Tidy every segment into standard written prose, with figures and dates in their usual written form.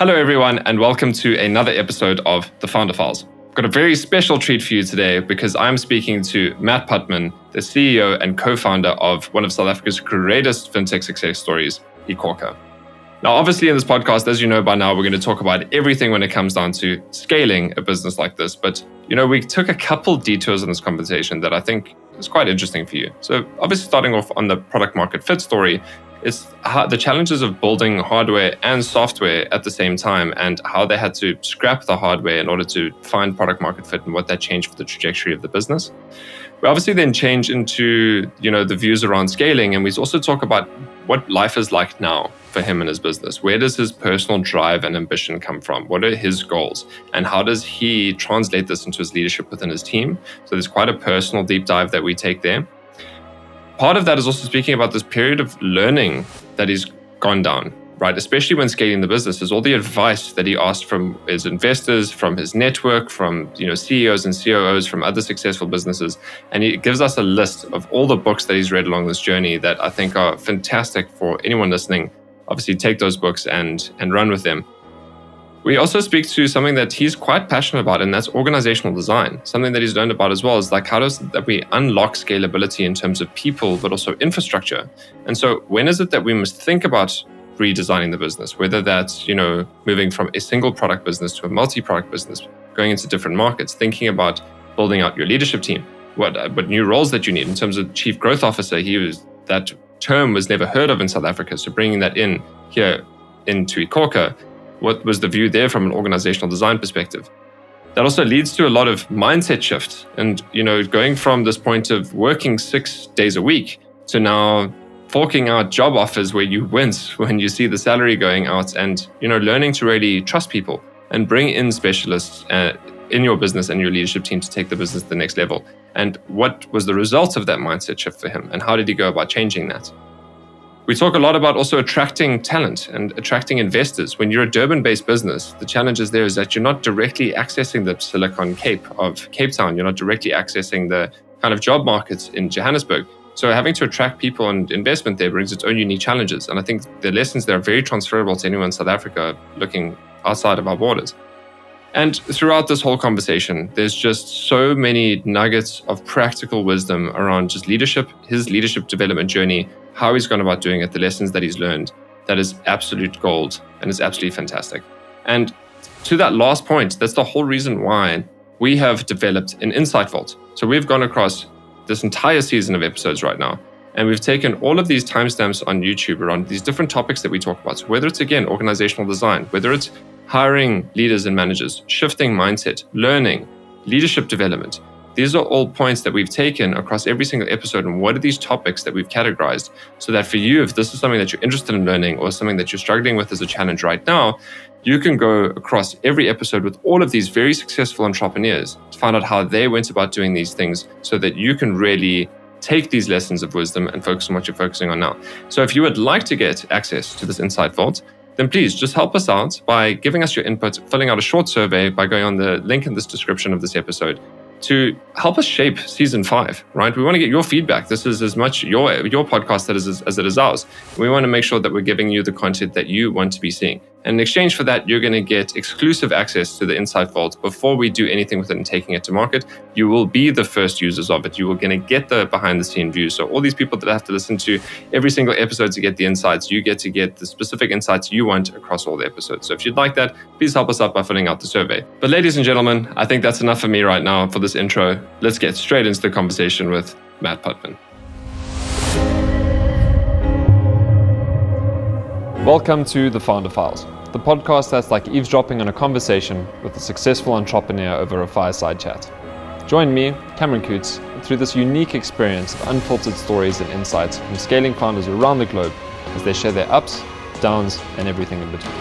Hello, everyone, and welcome to another episode of The Founder Files. I've got a very special treat for you today because I'm speaking to Matt Putman, the CEO and co-founder of one of South Africa's greatest fintech success stories, iKhokha. Now, obviously, in this podcast, as you know by now, we're going to talk about everything when it comes down to scaling a business like this. But, we took a couple detours in this conversation that I think is quite interesting for you. So, obviously, starting off on the product market fit story, is how the challenges of building hardware and software at the same time and how they had to scrap the hardware in order to find product market fit and what that changed for the trajectory of the business. We obviously then change into, the views around scaling, and we also talk about what life is like now for him and his business. Where does his personal drive and ambition come from? What are his goals? And how does he translate this into his leadership within his team? So there's quite a personal deep dive that we take there. Part of that is also speaking about this period of learning that he's gone down, right? Especially when scaling the business, is all the advice that he asked from his investors, from his network, from CEOs and COOs from other successful businesses. And he gives us a list of all the books that he's read along this journey that I think are fantastic for anyone listening. Obviously, take those books and run with them. We also speak to something that he's quite passionate about, and that's organizational design. Something that he's learned about as well is like, how does that we unlock scalability in terms of people, but also infrastructure? And so when is it that we must think about redesigning the business, whether that's, moving from a single product business to a multi-product business, going into different markets, thinking about building out your leadership team, what new roles that you need in terms of chief growth officer. That term was never heard of in South Africa. So bringing that in here into iKhokha, what was the view there from an organizational design perspective? That also leads to a lot of mindset shift. And, going from this point of working 6 days a week to now forking out job offers where you wince when you see the salary going out and, learning to really trust people and bring in specialists in your business and your leadership team to take the business to the next level. And what was the result of that mindset shift for him? And how did he go about changing that? We talk a lot about also attracting talent and attracting investors. When you're a Durban-based business, the challenge is that you're not directly accessing the Silicon Cape of Cape Town. You're not directly accessing the kind of job markets in Johannesburg. So having to attract people and investment there brings its own unique challenges. And I think the lessons there are very transferable to anyone in South Africa looking outside of our borders. And throughout this whole conversation, there's just so many nuggets of practical wisdom around just leadership, his leadership development journey, how he's gone about doing it, the lessons that he's learned. That is absolute gold and is absolutely fantastic. And to that last point, that's the whole reason why we have developed an Insight Vault. So we've gone across this entire season of episodes right now, and we've taken all of these timestamps on YouTube around these different topics that we talk about. So whether it's, again, organizational design, whether it's hiring leaders and managers, shifting mindset, learning, leadership development. These are all points that we've taken across every single episode. And what are these topics that we've categorized so that for you, if this is something that you're interested in learning or something that you're struggling with as a challenge right now, you can go across every episode with all of these very successful entrepreneurs to find out how they went about doing these things so that you can really take these lessons of wisdom and focus on what you're focusing on now. So if you would like to get access to this Insight Vault, then please just help us out by giving us your input, filling out a short survey by going on the link in this description of this episode to help us shape season 5, right? We want to get your feedback. This is as much your podcast as it is ours. We want to make sure that we're giving you the content that you want to be seeing. And in exchange for that, you're going to get exclusive access to the Insight Vault before we do anything with it and taking it to market. You will be the first users of it. You are going to get the behind the scene view. So all these people that have to listen to every single episode to get the insights, you get to get the specific insights you want across all the episodes. So if you'd like that, please help us out by filling out the survey. But ladies and gentlemen, I think that's enough for me right now for this intro. Let's get straight into the conversation with Matt Putman. Welcome to The Founder Files, the podcast that's like eavesdropping on a conversation with a successful entrepreneur over a fireside chat. Join me, Cameron Coots, through this unique experience of unfiltered stories and insights from scaling founders around the globe as they share their ups, downs, and everything in between.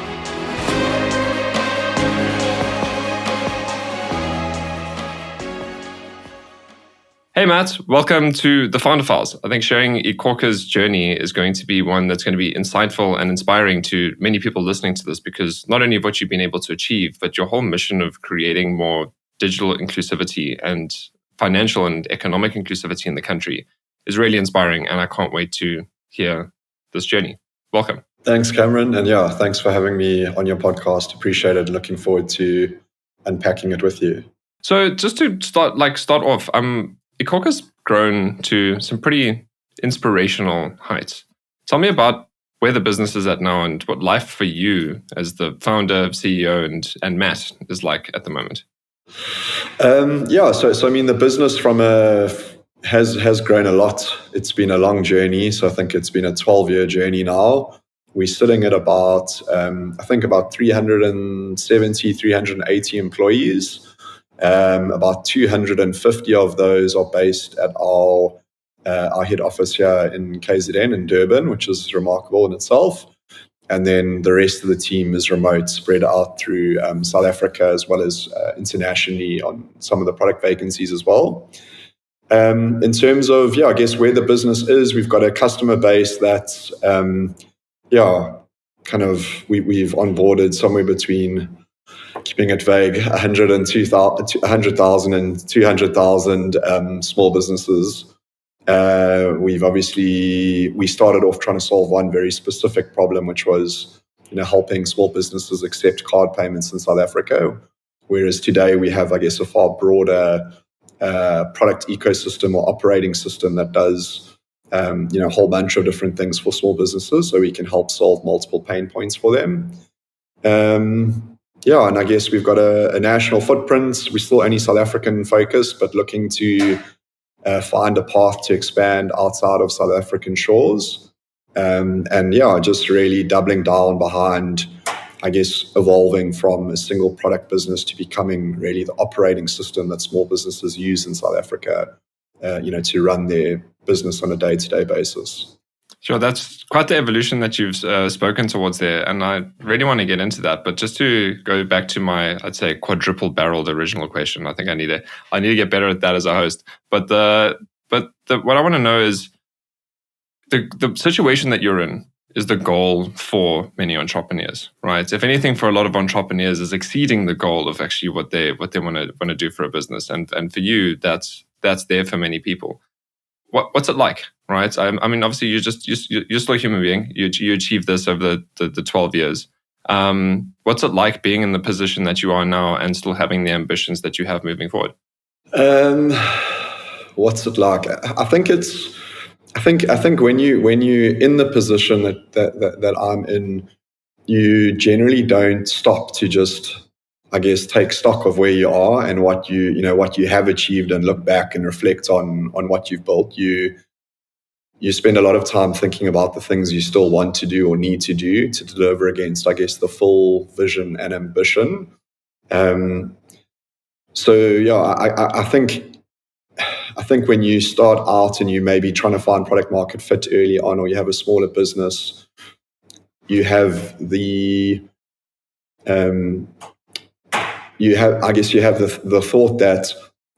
Hey Matt, welcome to The Founder Files. I think sharing iKhokha's journey is going to be one that's going to be insightful and inspiring to many people listening to this, because not only of what you've been able to achieve, but your whole mission of creating more digital inclusivity and financial and economic inclusivity in the country is really inspiring, and I can't wait to hear this journey. Welcome. Thanks, Cameron. And yeah, thanks for having me on your podcast. Appreciate it. Looking forward to unpacking it with you. So just to start off, iKhokha's grown to some pretty inspirational heights. Tell me about where the business is at now and what life for you as the founder, CEO, and Matt is like at the moment. So I mean, the business has grown a lot. It's been a long journey. So I think it's been a 12-year journey now. We're sitting at about 370, 380 employees. About 250 of those are based at our head office here in KZN in Durban, which is remarkable in itself. And then the rest of the team is remote, spread out through South Africa as well as internationally on some of the product vacancies as well. In terms of, I guess where the business is, we've got a customer base that's, we've onboarded somewhere between, keeping it vague, 100,000 and 200,000 small businesses. We started off trying to solve one very specific problem, which was, helping small businesses accept card payments in South Africa. Whereas today we have, I guess, a far broader product ecosystem or operating system that does, a whole bunch of different things for small businesses, so we can help solve multiple pain points for them. And I guess we've got a national footprint. We're still only South African focused, but looking to find a path to expand outside of South African shores. Just really doubling down behind, I guess, evolving from a single product business to becoming really the operating system that small businesses use in South Africa, to run their business on a day-to-day basis. Sure, that's quite the evolution that you've spoken towards there, and I really want to get into that. But just to go back to my, I'd say, quadruple-barreled original question, I think I need to get better at that as a host. But what I want to know is the situation that you're in is the goal for many entrepreneurs, right? If anything, for a lot of entrepreneurs, is exceeding the goal of actually what they want to do for a business, and for you, that's there for many people. What's it like, right? I mean, obviously, you're still a human being. You achieved this over the 12 years. What's it like being in the position that you are now and still having the ambitions that you have moving forward? What's it like? I think when you're in the position that I'm in, you generally don't stop to just, I guess, take stock of where you are and what you have achieved and look back and reflect on what you've built. You spend a lot of time thinking about the things you still want to do or need to do to deliver against, I guess, the full vision and ambition. I think when you start out and you may be trying to find product market fit early on, or you have a smaller business, you have the the thought that,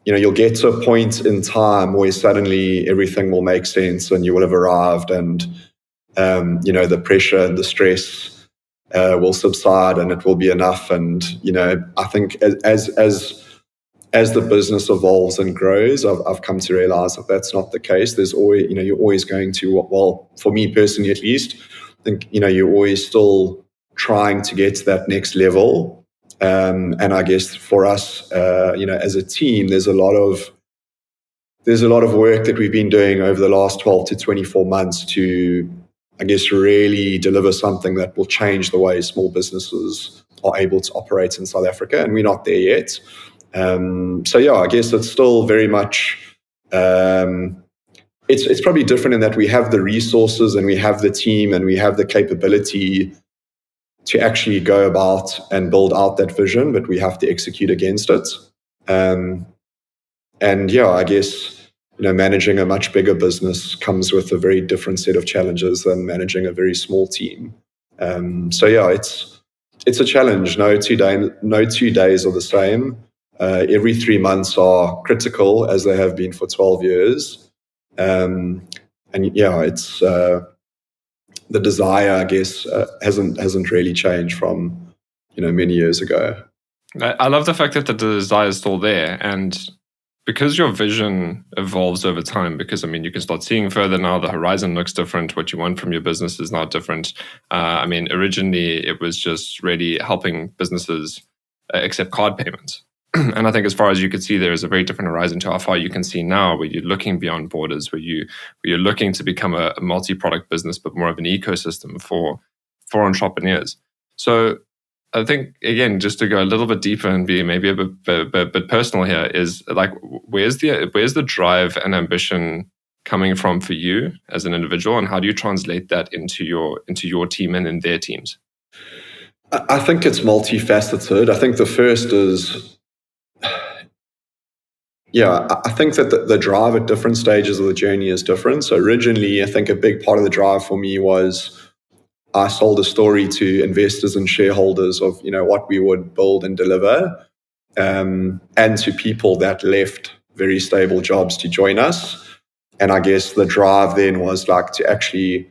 you'll get to a point in time where suddenly everything will make sense and you will have arrived, and the pressure and the stress will subside and it will be enough. And I think as the business evolves and grows, I've come to realize that that's not the case. There's always, you're always going to, well, for me personally at least, I think, you're always still trying to get to that next level. And I guess for us, as a team, there's a lot of work that we've been doing over the last 12 to 24 months to, I guess, really deliver something that will change the way small businesses are able to operate in South Africa, and we're not there yet. I guess it's still very much, it's probably different in that we have the resources and we have the team and we have the capability to actually go about and build out that vision, but we have to execute against it. I guess, managing a much bigger business comes with a very different set of challenges than managing a very small team. It's a challenge. No 2 days are the same. Every 3 months are critical, as they have been for 12 years. It's the desire, I guess, hasn't really changed from many years ago. I love the fact that the desire is still there, and because your vision evolves over time, because I mean, you can start seeing further now, the horizon looks different. What you want from your business is now different. I mean, originally it was just really helping businesses accept card payments. And I think as far as you could see, there is a very different horizon to how far you can see now, where you're looking beyond borders, where you're looking to become a multi-product business, but more of an ecosystem for entrepreneurs. So I think, again, just to go a little bit deeper and be maybe a bit personal here, is like, where's the drive and ambition coming from for you as an individual, and how do you translate that into your team and in their teams? I think it's multifaceted. I think the first is, I think that the drive at different stages of the journey is different. So originally, I think a big part of the drive for me was I sold a story to investors and shareholders of, what we would build and deliver, and to people that left very stable jobs to join us. And I guess the drive then was like to actually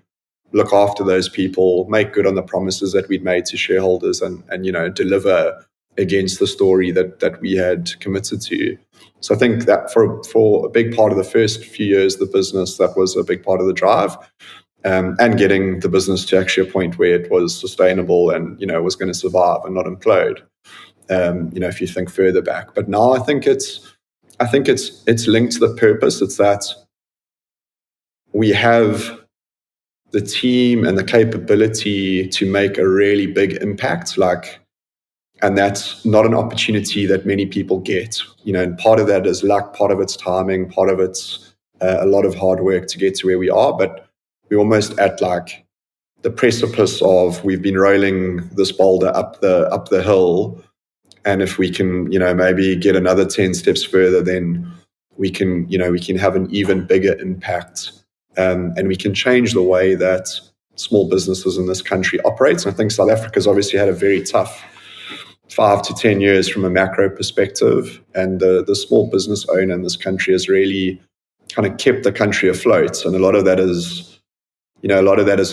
look after those people, make good on the promises that we'd made to shareholders, and deliver against the story that we had committed to. So I think that for a big part of the first few years of the business, that was a big part of the drive. And getting the business to actually a point where it was sustainable and was going to survive and not implode. If you think further back, but now I think it's linked to the purpose. It's that we have the team and the capability to make a really big impact, and that's not an opportunity that many people get. And part of that is luck, part of it's timing, part of it's a lot of hard work to get to where we are, but we're almost at like the precipice of, we've been rolling this boulder up the hill, and if we can maybe get another 10 steps further, then we can have an even bigger impact, and we can change the way that small businesses in this country operates. And I think South Africa's obviously had a very tough 5 to 10 years from a macro perspective, and the small business owner in this country has really kind of kept the country afloat. And a lot of that is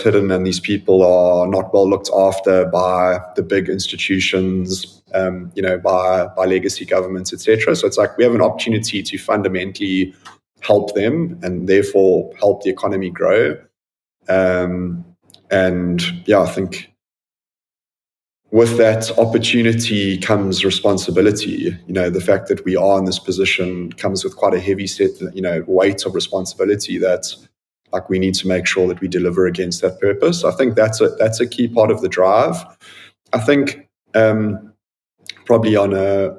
hidden, and these people are not well looked after by the big institutions, by legacy governments, etc. So it's like we have an opportunity to fundamentally help them, and therefore help the economy grow. I think with that opportunity comes responsibility. The fact that we are in this position comes with quite a heavy set, weight of responsibility that, like, we need to make sure that we deliver against that purpose. I think that's a key part of the drive. I think probably on a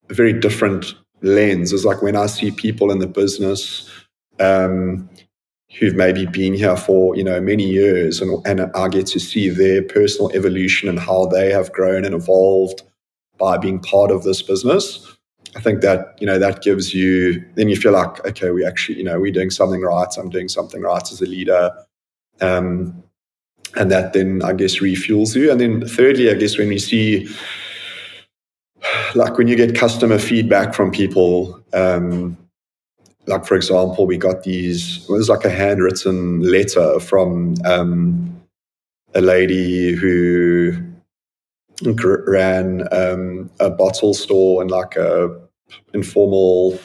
very different lens is like when I see people in the business who've maybe been here for many years, and I get to see their personal evolution and how they have grown and evolved by being part of this business. I think that that gives you, then you feel like, okay, we actually we're doing something right. I'm doing something right as a leader, and that then I guess refuels you. And then thirdly, I guess when we see, like when you get customer feedback from people, like for example, we got it was like a handwritten letter from a lady who ran a bottle store in like a informal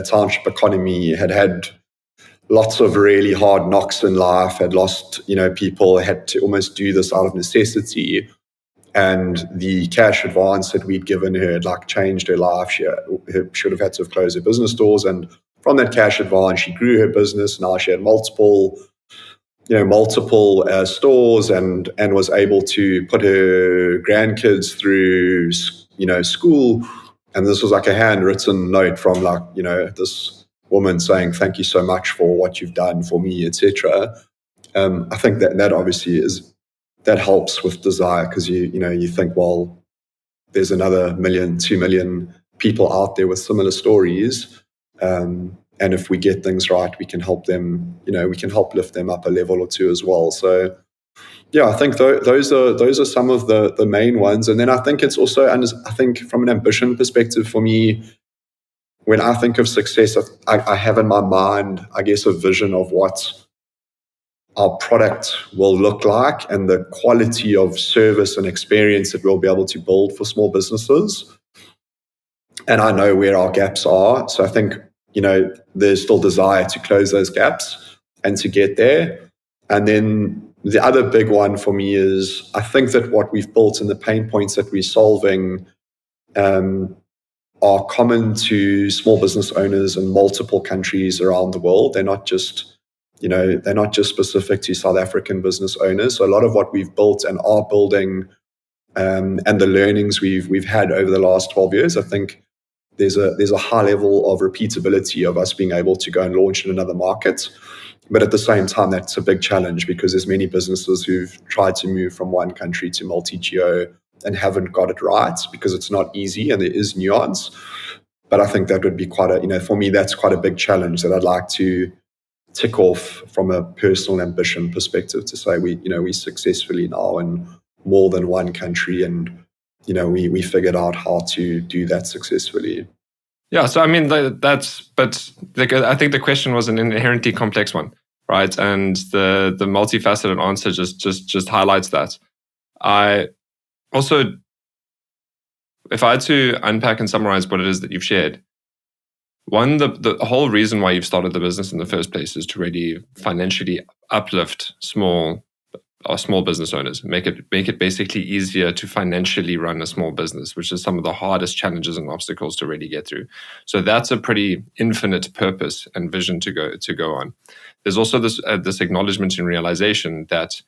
township economy, had lots of really hard knocks in life, had lost people, had to almost do this out of necessity. And the cash advance that we'd given her had like changed her life. She should have had to have closed her business doors, and from that cash advance, she grew her business. Now she had multiple stores, and was able to put her grandkids through school. And this was like a handwritten note from this woman saying, "Thank you so much for what you've done for me," etc. I think that obviously that helps with desire, because you think, well, there's another 1 million, 2 million people out there with similar stories. And if we get things right, we can help them, we can help lift them up a level or two as well. So yeah, I think those are some of the main ones. And then I think it's also, and I think from an ambition perspective for me, when I think of success, I have in my mind, I guess, a vision of what our product will look like and the quality of service and experience that we'll be able to build for small businesses. and I know where our gaps are. So I think, there's still desire to close those gaps and to get there. And then the other big one for me is I think that what we've built and the pain points that we're solving are common to small business owners in multiple countries around the world. They're not just specific to South African business owners. So a lot of what we've built and are building, and the learnings we've had over the last 12 years, I think there's a high level of repeatability of us being able to go and launch in another market. But at the same time, that's a big challenge because there's many businesses who've tried to move from one country to multi-geo and haven't got it right because it's not easy and there is nuance. But I think that would be for me, that's quite a big challenge that I'd like to tick off from a personal ambition perspective to say we successfully now in more than one country, and we figured out how to do that successfully. Yeah, so I mean I think the question was an inherently complex one, right? And the multifaceted answer just highlights that. I also, if I had to unpack and summarize what it is that you've shared, one, the whole reason why you've started the business in the first place is to really financially uplift small business owners, make it basically easier to financially run a small business, which is some of the hardest challenges and obstacles to really get through. So that's a pretty infinite purpose and vision to go on. There's also this acknowledgement and realization that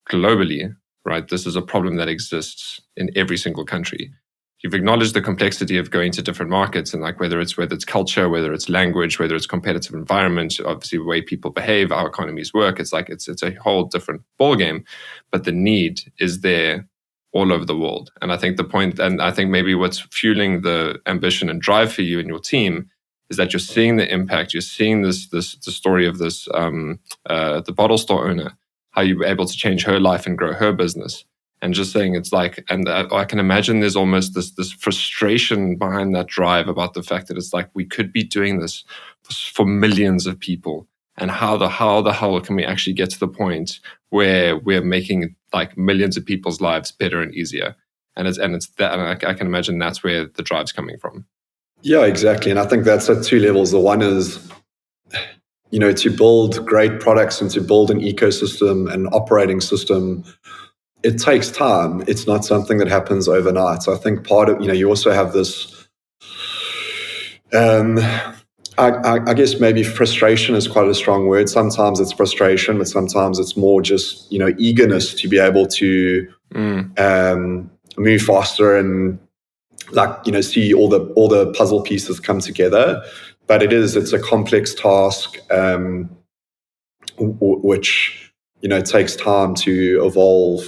globally, right, this is a problem that exists in every single country. You've acknowledged the complexity of going to different markets, and like whether it's culture, whether it's language, whether it's competitive environment, obviously the way people behave, how economies work. It's a whole different ballgame, but the need is there all over the world. And I think the point, and I think maybe what's fueling the ambition and drive for you and your team is that you're seeing the impact. You're seeing the story of this the bottle store owner, how you were able to change her life and grow her business. And just saying it's like, and I can imagine there's almost this frustration behind that drive about the fact that it's like we could be doing this for millions of people, and how the hell can we actually get to the point where we're making like millions of people's lives better and easier? And it's that, and I can imagine that's where the drive's coming from. Yeah, exactly. And I think that's at two levels. The one is, to build great products and to build an ecosystem and operating system. It takes time. It's not something that happens overnight. So I think part of, you also have this, I guess maybe frustration is quite a strong word. Sometimes it's frustration, but sometimes it's more just, eagerness to be able to move faster and see all the puzzle pieces come together. But it's a complex task, which takes time to evolve.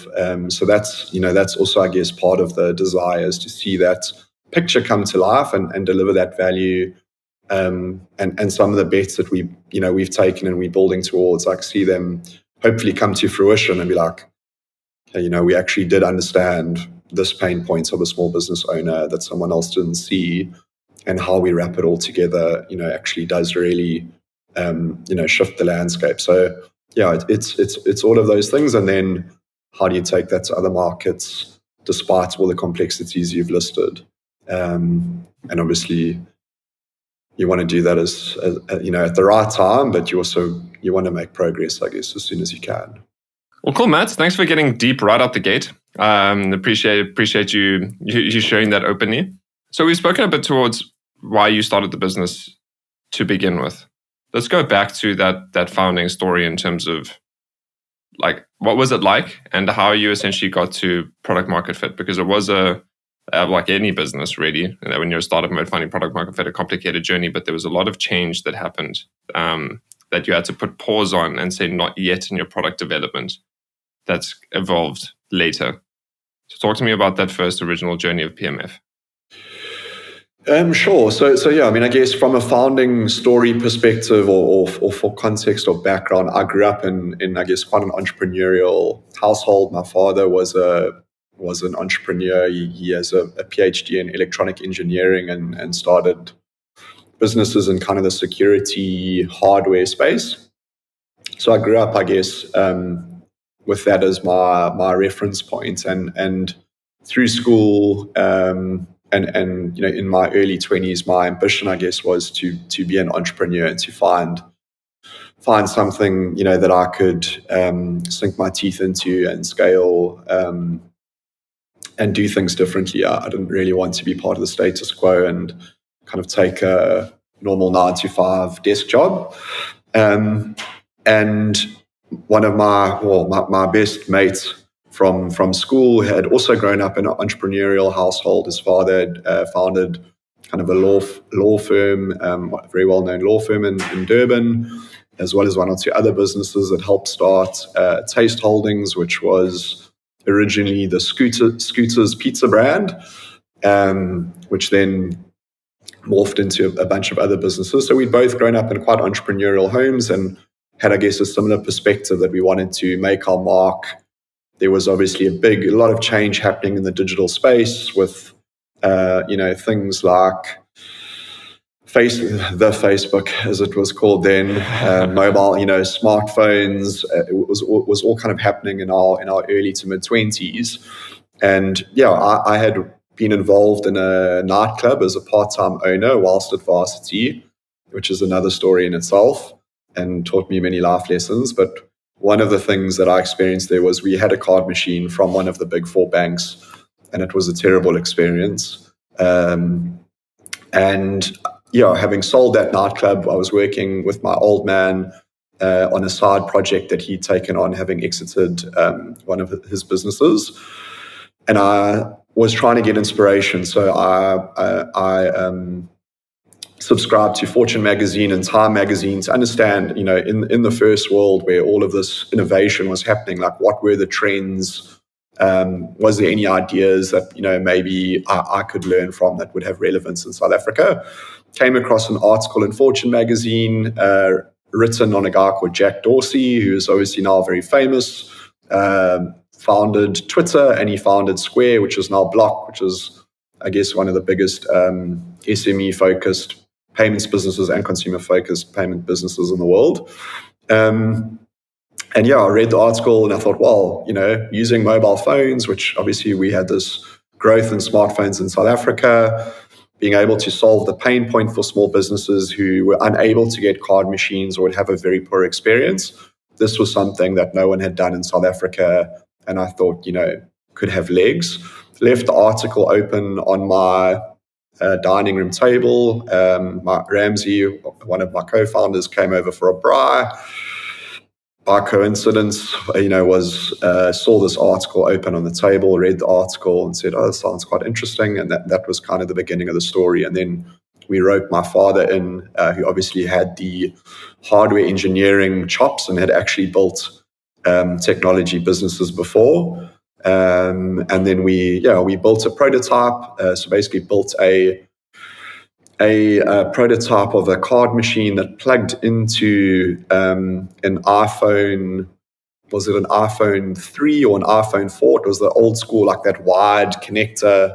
So that's also, I guess, part of the desire is to see that picture come to life and deliver that value. And some of the bets that we've taken and we're building towards, like see them hopefully come to fruition and be like, hey, we actually did understand this pain points of a small business owner that someone else didn't see, and how we wrap it all together, actually does really, shift the landscape. So yeah, it's all of those things. And then how do you take that to other markets despite all the complexities you've listed? And obviously you want to do that as at the right time, but you want to make progress, I guess, as soon as you can. Well, cool, Matt. Thanks for getting deep right out the gate. Appreciate you sharing that openly. So we've spoken a bit towards why you started the business to begin with. Let's go back to that founding story in terms of like what was it like and how you essentially got to product market fit, because it was like any business really, when you're a startup mode, finding product market fit, a complicated journey, but there was a lot of change that happened that you had to put pause on and say not yet in your product development that's evolved later. So talk to me about that first original journey of PMF. Sure. So yeah, I mean, I guess from a founding story perspective or for context or background, I grew up in I guess quite an entrepreneurial household. My father was an entrepreneur. He has a PhD in electronic engineering and started businesses in kind of the security hardware space. So I grew up, I guess, with that as my reference point, and through school. and in my early 20s, my ambition, I guess, was to be an entrepreneur and to find something that I could sink my teeth into and scale and do things differently. I didn't really want to be part of the status quo and kind of take a normal 9-to-5 desk job. And one of my best mates from school had also grown up in an entrepreneurial household. His father had founded kind of a law firm, a very well-known law firm in Durban, as well as one or two other businesses that helped start Taste Holdings, which was originally the Scooters pizza brand, which then morphed into a bunch of other businesses. So we'd both grown up in quite entrepreneurial homes and had, I guess, a similar perspective that we wanted to make our mark. There was obviously a lot of change happening in the digital space with, things like Facebook, as it was called then, mobile, smartphones. It was all kind of happening in our early to mid 20s, and I had been involved in a nightclub as a part-time owner whilst at varsity, which is another story in itself, and taught me many life lessons. But one of the things that I experienced there was we had a card machine from one of the big four banks, and it was a terrible experience. Having sold that nightclub, I was working with my old man on a side project that he'd taken on, having exited one of his businesses. And I was trying to get inspiration. So I subscribed to Fortune magazine and Time magazine to understand, in the first world where all of this innovation was happening, like what were the trends? Was there any ideas that, maybe I could learn from that would have relevance in South Africa? Came across an article in Fortune magazine written on a guy called Jack Dorsey, who is obviously now very famous, founded Twitter, and he founded Square, which is now Block, which is, I guess, one of the biggest SME-focused payments businesses and consumer-focused payment businesses in the world. I read the article and I thought, well, using mobile phones, which obviously we had this growth in smartphones in South Africa, being able to solve the pain point for small businesses who were unable to get card machines or would have a very poor experience. This was something that no one had done in South Africa, and I thought, could have legs. Left the article open on my dining room table. Ramsey, one of my co-founders, came over for a braai. By coincidence, saw this article open on the table, read the article and said, "Oh, this sounds quite interesting." And that was kind of the beginning of the story. And then we wrote my father in, who obviously had the hardware engineering chops and had actually built technology businesses before. And then we built a prototype. So basically built a prototype of a card machine that plugged into an iPhone. Was it an iPhone 3 or an iPhone 4? It was the old school, like that wide connector.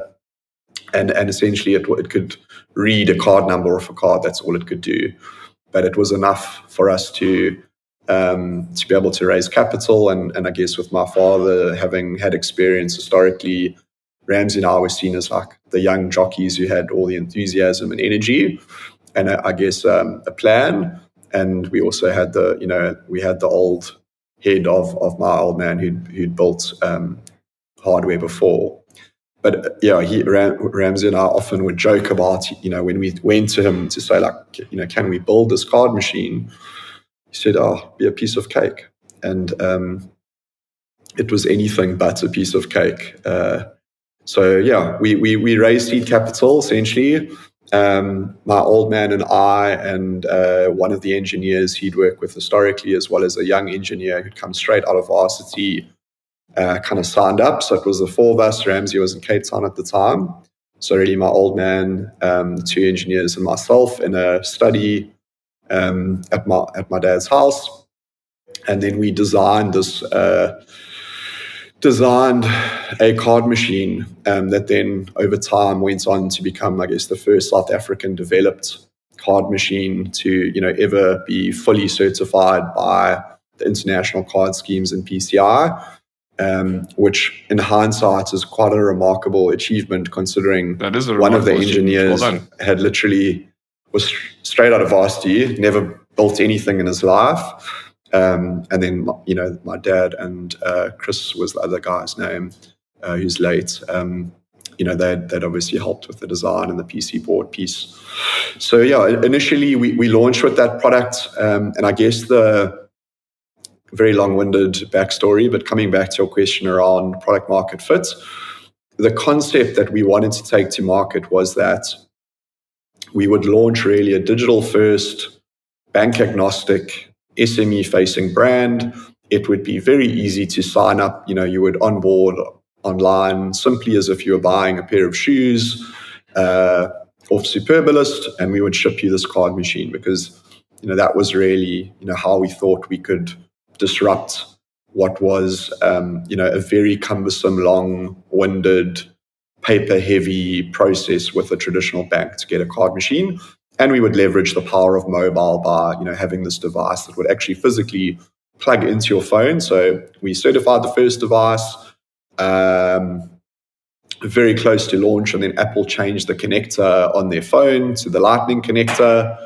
And essentially it could read a card number off a card. That's all it could do. But it was enough for us to be able to raise capital. And I guess with my father having had experience historically, Ramsey and I were seen as like the young jockeys who had all the enthusiasm and energy, and I guess a plan. And we also had the old head of my old man who'd built hardware before. But Ramsey and I often would joke about, when we went to him to say, like, can we build this card machine? He said, "Oh, be a piece of cake." And it was anything but a piece of cake. We raised seed capital essentially. My old man and I and one of the engineers he'd worked with historically, as well as a young engineer who'd come straight out of varsity, kind of signed up. So it was the four of us. Ramsey was in Cape Town at the time. So really my old man, two engineers and myself in a study at my dad's house. And then we designed a card machine that then over time went on to become, I guess, the first South African developed card machine to, ever be fully certified by the international card schemes and PCI. which in hindsight is quite a remarkable achievement, considering That is a one of the remarkable achievement. engineers Well done. had literally was straight out of varsity, never built anything in his life. And then, my dad and Chris was the other guy's name, who's late. They'd obviously helped with the design and the PC board piece. So initially we launched with that product, and I guess the very long-winded backstory, but coming back to your question around product market fit, the concept that we wanted to take to market was that we would launch really a digital-first, bank-agnostic, SME-facing brand. It would be very easy to sign up. You would onboard online simply as if you were buying a pair of shoes off Superbalist, and we would ship you this card machine, because that was really how we thought we could disrupt what was a very cumbersome, long-winded, paper-heavy process with a traditional bank to get a card machine. And we would leverage the power of mobile by having this device that would actually physically plug into your phone. So we certified the first device very close to launch, and then Apple changed the connector on their phone to the Lightning connector.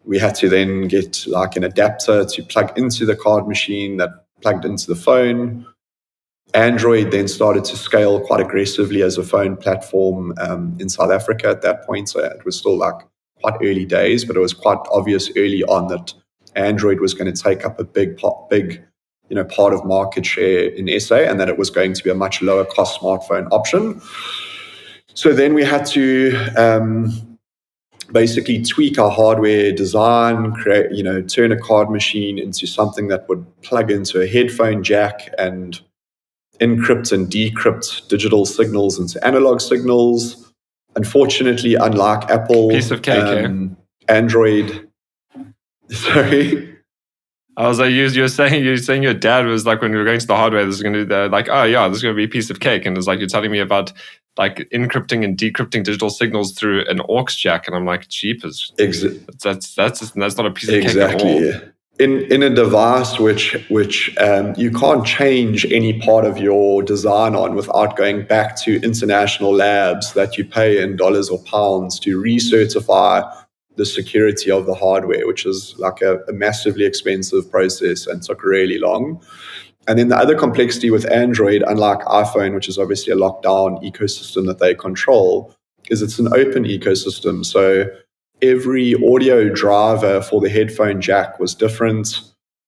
We had to then get like an adapter to plug into the card machine that plugged into the phone. Android then started to scale quite aggressively as a phone platform in South Africa at that point. So it was still like quite early days, but it was quite obvious early on that Android was going to take up a big part of market share in SA, and that it was going to be a much lower cost smartphone option. So then we had to basically tweak our hardware design, turn a card machine into something that would plug into a headphone jack and encrypt and decrypt digital signals into analog signals. Unfortunately, unlike Apple, piece of cake, Android. Sorry. I was like, you're saying your dad was like, when we were going to the hardware, this is going to be like, oh yeah, this is going to be a piece of cake, and it's like you're telling me about like encrypting and decrypting digital signals through an aux jack, and I'm like, jeepers, that's not a piece of cake at all. In a device which you can't change any part of your design on without going back to international labs that you pay in dollars or pounds to recertify the security of the hardware, which is like a massively expensive process and took really long. And then the other complexity with Android, unlike iPhone, which is obviously a lockdown ecosystem that they control, is it's an open ecosystem. So every audio driver for the headphone jack was different.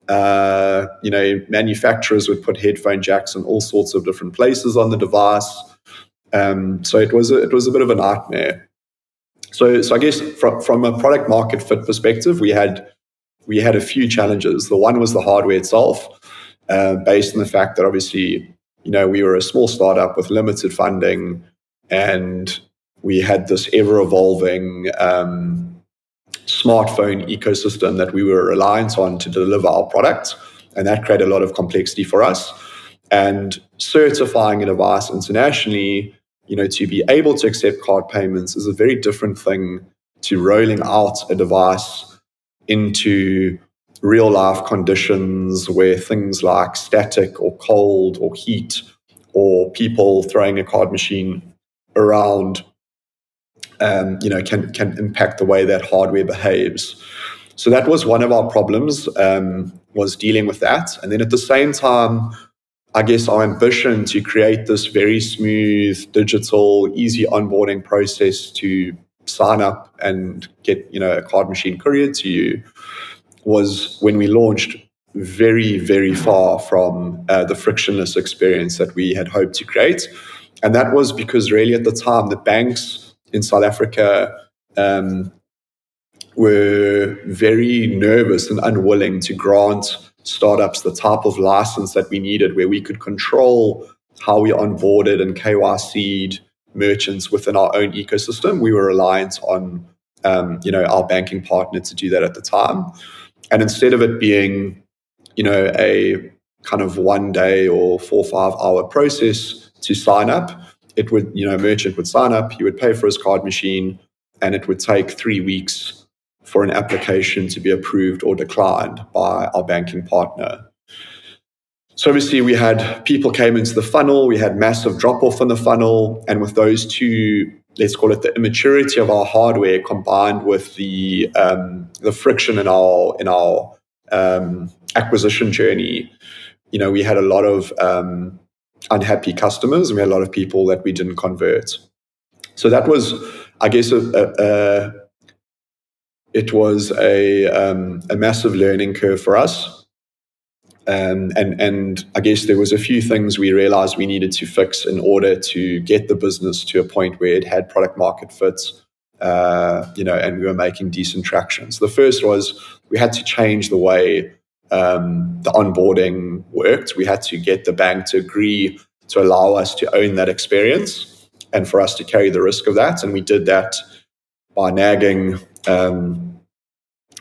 Manufacturers would put headphone jacks in all sorts of different places on the device. So it was a bit of a nightmare. So I guess from a product market fit perspective, we had a few challenges. The one was the hardware itself, based on the fact that obviously, we were a small startup with limited funding, and we had this ever-evolving smartphone ecosystem that we were reliant on to deliver our product, and that created a lot of complexity for us. And certifying a device internationally, to be able to accept card payments is a very different thing to rolling out a device into real life conditions where things like static or cold or heat or people throwing a card machine around can impact the way that hardware behaves. So that was one of our problems, was dealing with that. And then at the same time, I guess our ambition to create this very smooth, digital, easy onboarding process to sign up and get a card machine couriered to you was, when we launched, very, very far from the frictionless experience that we had hoped to create. And that was because really at the time, the banks in South Africa were very nervous and unwilling to grant startups the type of license that we needed, where we could control how we onboarded and KYC'd merchants within our own ecosystem. We were reliant on our banking partner to do that at the time. And instead of it being a kind of 1 day or 4 or 5 hour process to sign up, it would, a merchant would sign up, he would pay for his card machine, and it would take 3 weeks for an application to be approved or declined by our banking partner. So obviously we had people came into the funnel, we had massive drop off in the funnel, and with those two, let's call it the immaturity of our hardware combined with the friction in our acquisition journey, we had a lot of unhappy customers, and we had a lot of people that we didn't convert. So that was, I guess, it was a massive learning curve for us. And I guess there was a few things we realized we needed to fix in order to get the business to a point where it had product market fits, and we were making decent traction. So the first was we had to change the way the onboarding worked. We had to get the bank to agree to allow us to own that experience and for us to carry the risk of that. And we did that by nagging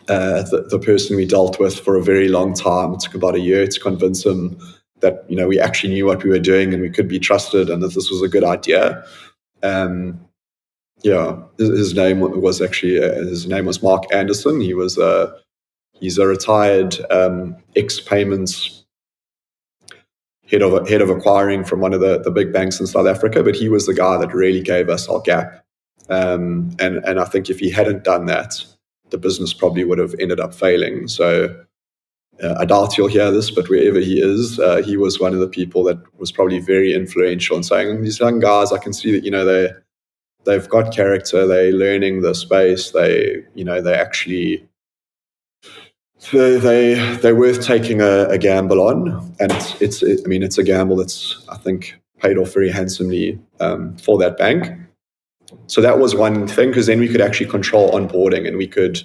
the person we dealt with for a very long time. It took about a year to convince him that we actually knew what we were doing and we could be trusted and that this was a good idea. His name was Mark Anderson. He's a retired ex-payments head of acquiring from one of the big banks in South Africa, but he was the guy that really gave us our gap. And I think if he hadn't done that, the business probably would have ended up failing. So I doubt you'll hear this, but wherever he is, he was one of the people that was probably very influential in saying, these young guys, I can see that, they've got character, they're learning the space, they're worth taking a gamble on. And it's a gamble that's, I think, paid off very handsomely for that bank. So that was one thing, because then we could actually control onboarding, and we could,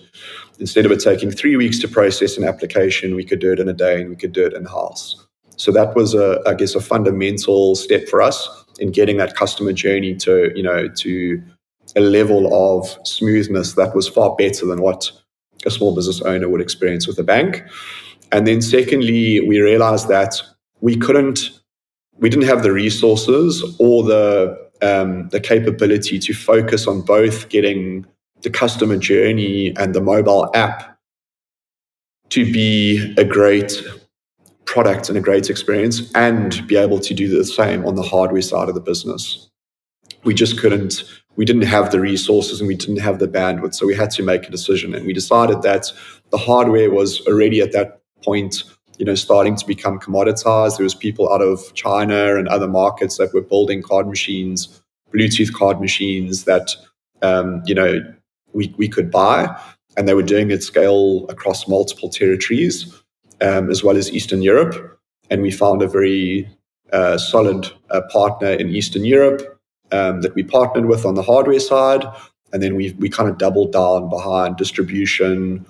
instead of it taking 3 weeks to process an application, we could do it in a day and we could do it in-house. So that was, I guess, a fundamental step for us in getting that customer journey to a level of smoothness that was far better than what a small business owner would experience with a bank. And then secondly, we realized that we didn't have the resources or the capability to focus on both getting the customer journey and the mobile app to be a great product and a great experience, and be able to do the same on the hardware side of the business. We just couldn't. We didn't have the resources and we didn't have the bandwidth, so we had to make a decision. And we decided that the hardware was already at that point, starting to become commoditized. There was people out of China and other markets that were building card machines, Bluetooth card machines that we could buy, and they were doing it scale across multiple territories, as well as Eastern Europe. And we found a very solid partner in Eastern Europe that we partnered with on the hardware side, and then we kind of doubled down behind distribution,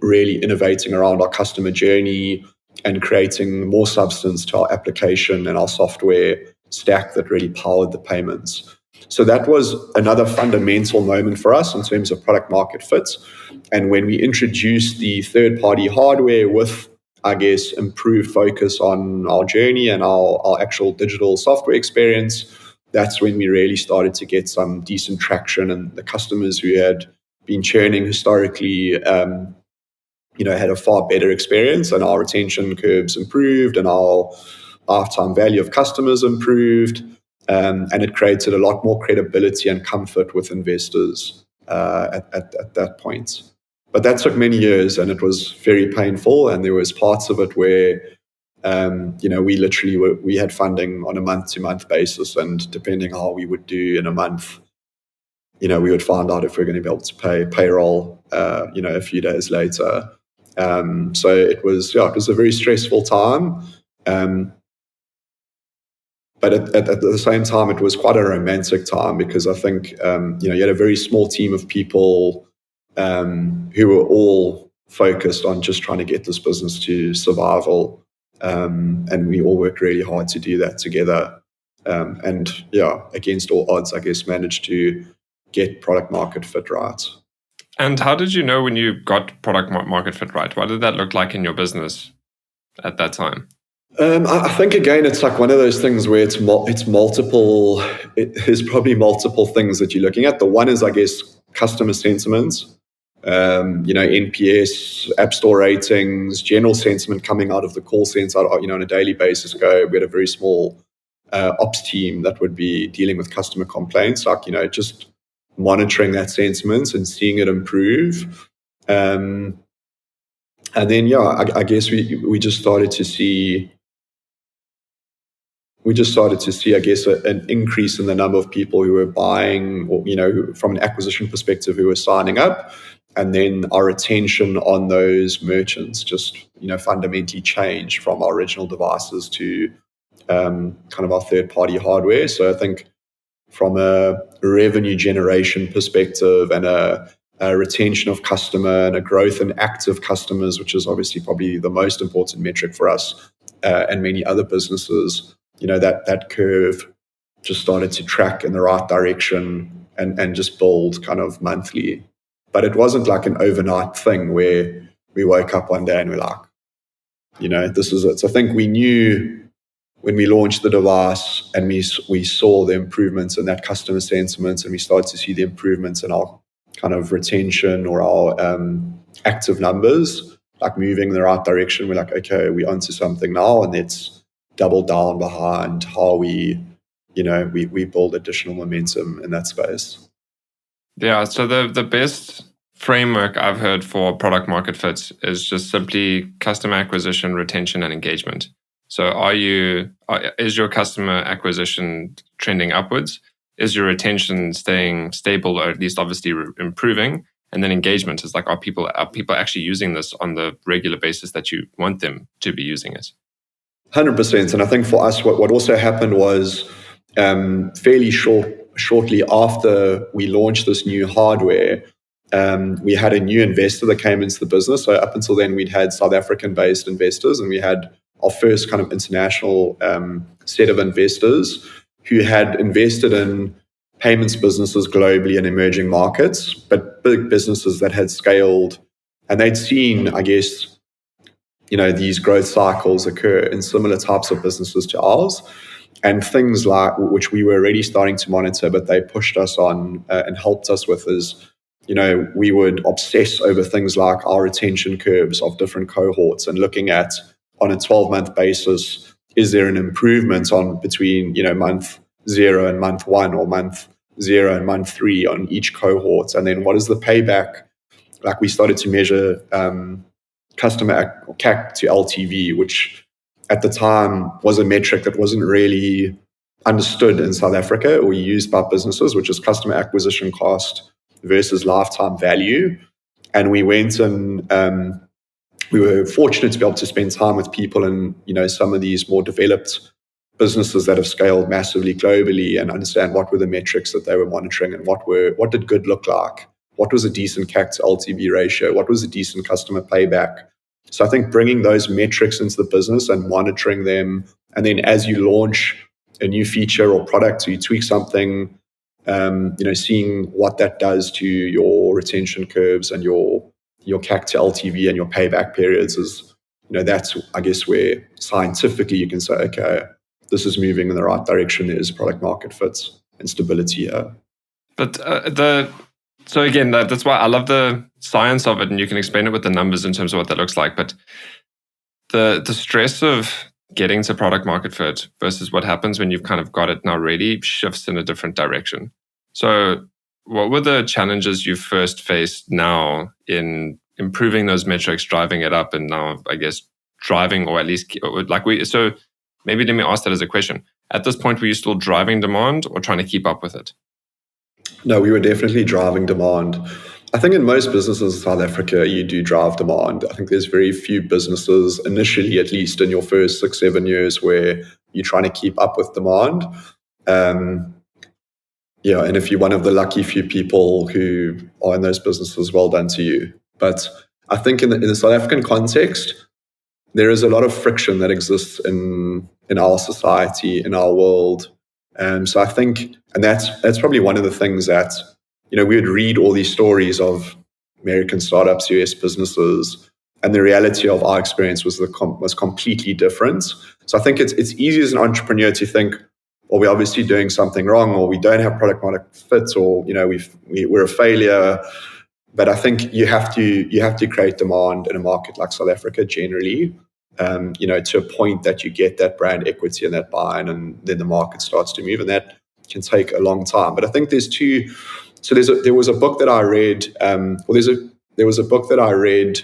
really innovating around our customer journey and creating more substance to our application and our software stack that really powered the payments. So that was another fundamental moment for us in terms of product market fit. And when we introduced the third-party hardware with, I guess, improved focus on our journey and our actual digital software experience, that's when we really started to get some decent traction, and the customers who had been churning historically, had a far better experience, and our retention curves improved, and our lifetime value of customers improved, and it created a lot more credibility and comfort with investors at that point. But that took many years, and it was very painful, and there was parts of it where we had funding on a month-to-month basis, and depending how we would do in a month, we would find out if we're going to be able to pay payroll, a few days later. So it was a very stressful time. But at the same time, it was quite a romantic time, because I think, you had a very small team of people who were all focused on just trying to get this business to survival. And we all worked really hard to do that together. And against all odds, I guess, managed to get product market fit right. And how did you know when you got product market fit right? What did that look like in your business at that time? I think, again, it's like one of those things where it's multiple. There's probably multiple things that you're looking at. The one is, I guess, customer sentiment. NPS, App Store ratings, general sentiment coming out of the call center, on a daily basis. We had a very small ops team that would be dealing with customer complaints, just monitoring that sentiment and seeing it improve. And then, I guess we just started to see, I guess, an increase in the number of people who were buying, or, from an acquisition perspective, who were signing up. And then our retention on those merchants just, fundamentally changed from our original devices to kind of our third-party hardware. So I think from a revenue generation perspective and a retention of customer and a growth in active customers, which is obviously probably the most important metric for us and many other businesses, that curve just started to track in the right direction and just build kind of monthly. But it wasn't like an overnight thing where we woke up one day and we're like, this is it. So I think we knew when we launched the device and we saw the improvements in that customer sentiment, and we started to see the improvements in our kind of retention or our active numbers, like moving in the right direction. We're like, okay, we're onto something now, and let's double down behind how we build additional momentum in that space. Yeah, so the best framework I've heard for product market fit is just simply customer acquisition, retention, and engagement. So is your customer acquisition trending upwards? Is your retention staying stable, or at least obviously improving? And then engagement is like, are people actually using this on the regular basis that you want them to be using it? 100%. And I think for us, what also happened was fairly shortly after we launched this new hardware, we had a new investor that came into the business. So up until then, we'd had South African-based investors, and we had our first kind of international set of investors who had invested in payments businesses globally in emerging markets, but big businesses that had scaled, and they'd seen, I guess, these growth cycles occur in similar types of businesses to ours, and things like, which we were already starting to monitor, but they pushed us on and helped us with, is, we would obsess over things like our retention curves of different cohorts and looking at, on a 12-month basis, is there an improvement on between, month 0 and month 1, or month 0 and month 3 on each cohort? And then what is the payback? Like, we started to measure customer CAC to LTV, which at the time was a metric that wasn't really understood in South Africa or used by businesses, which is customer acquisition cost versus lifetime value. And we went and we were fortunate to be able to spend time with people in, some of these more developed businesses that have scaled massively globally, and understand what were the metrics that they were monitoring, and what did good look like? What was a decent CAC to LTV ratio? What was a decent customer payback? So I think bringing those metrics into the business and monitoring them, and then as you launch a new feature or product, so you tweak something, seeing what that does to your retention curves and your CAC to LTV and your payback periods is, that's, I guess, where scientifically you can say, okay, this is moving in the right direction. There's product market fits and stability here. But so again, that's why I love the science of it, and you can explain it with the numbers in terms of what that looks like. But the stress of getting to product market fit versus what happens when you've kind of got it now ready shifts in a different direction. So what were the challenges you first faced now in improving those metrics, driving it up, and now, I guess, driving, or at least so maybe let me ask that as a question. At this point, were you still driving demand or trying to keep up with it? No, we were definitely driving demand. I think in most businesses in South Africa, you do drive demand. I think there's very few businesses, initially at least in your first 6-7 years, where you're trying to keep up with demand. And if you're one of the lucky few people who are in those businesses, well done to you. But I think in the South African context, there is a lot of friction that exists in our society, in our world. So I think, and that's probably one of the things that, we would read all these stories of American startups, US businesses, and the reality of our experience was completely different. So I think it's easy as an entrepreneur to think, well, we're obviously doing something wrong, or we don't have product market fit, or we're a failure. But I think you have to create demand in a market like South Africa generally, to a point that you get that brand equity and that buy-in, and then the market starts to move, and that can take a long time. But I think there's two. So there was a book that I read. There was a book that I read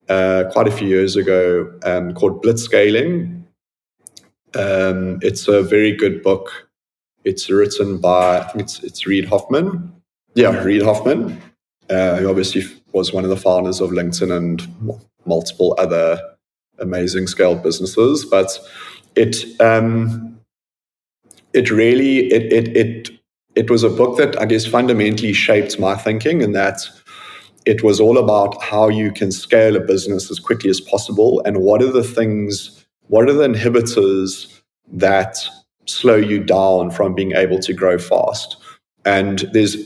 quite a few years ago called Blitzscaling. It's a very good book. It's written by, I think it's Reid Hoffman. Yeah, Reid Hoffman, who obviously was one of the founders of LinkedIn and multiple other amazing scaled businesses. But it was a book that I guess fundamentally shaped my thinking, in that it was all about how you can scale a business as quickly as possible, and what are the inhibitors that slow you down from being able to grow fast. And there's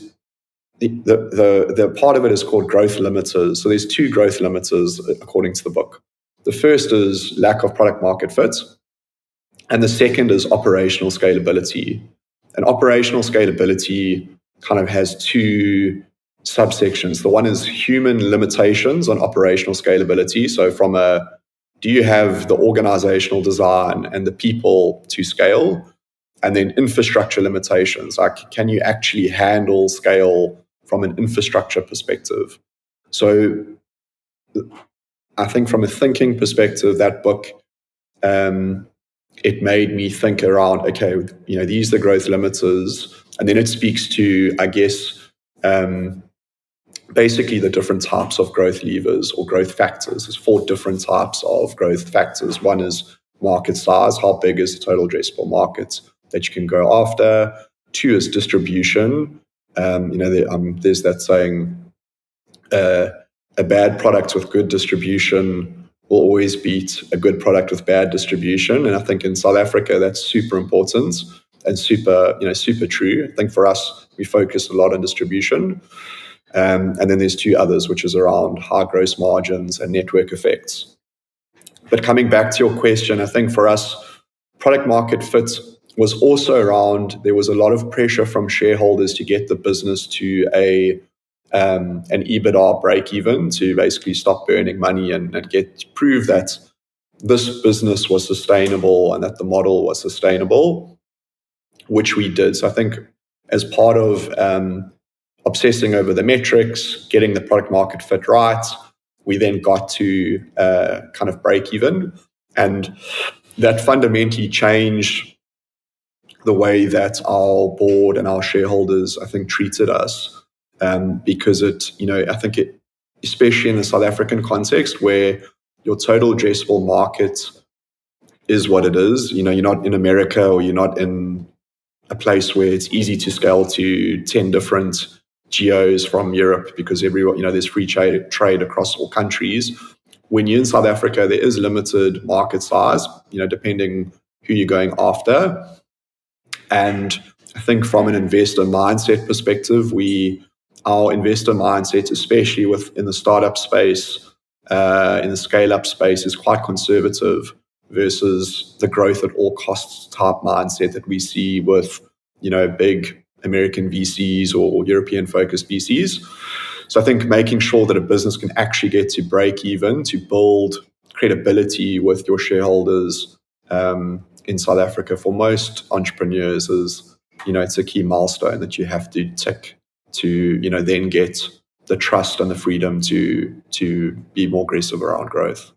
the part of it is called growth limiters. So there's two growth limiters according to the book. The first is lack of product market fit, and the second is operational scalability. And operational scalability kind of has two subsections. The one is human limitations on operational scalability. So do you have the organizational design and the people to scale? And then infrastructure limitations, like can you actually handle scale from an infrastructure perspective? So I think from a thinking perspective, that book, it made me think around, okay, these are the growth limiters. And then it speaks to, I guess, basically the different types of growth levers or growth factors. There's 4 different types of growth factors. One is market size. How big is the total addressable market that you can go after? 2 is distribution. There's that saying, a bad product with good distribution will always beat a good product with bad distribution. And I think in South Africa, that's super important and super true. I think for us, we focus a lot on distribution. And then there's 2 others, which is around high gross margins and network effects. But coming back to your question, I think for us, product market fit was also around, there was a lot of pressure from shareholders to get the business to an EBITDA break even, to basically stop burning money and prove that this business was sustainable and that the model was sustainable, which we did. So I think as part of obsessing over the metrics, getting the product market fit right, we then got to kind of break even. And that fundamentally changed the way that our board and our shareholders, I think, treated us. Because I think especially in the South African context, where your total addressable market is what it is. You're not in America, or you're not in a place where it's easy to scale to 10 different geos from Europe, because everyone, there's free trade across all countries. When you're in South Africa, there is limited market size, depending who you're going after. And I think from an investor mindset perspective, our investor mindset, especially in the startup space, in the scale-up space, is quite conservative versus the growth at all costs type mindset that we see with, big American VCs or European-focused VCs. So I think making sure that a business can actually get to break even, to build credibility with your shareholders in South Africa, for most entrepreneurs is, it's a key milestone that you have to tick to, then get the trust and the freedom to be more aggressive around growth.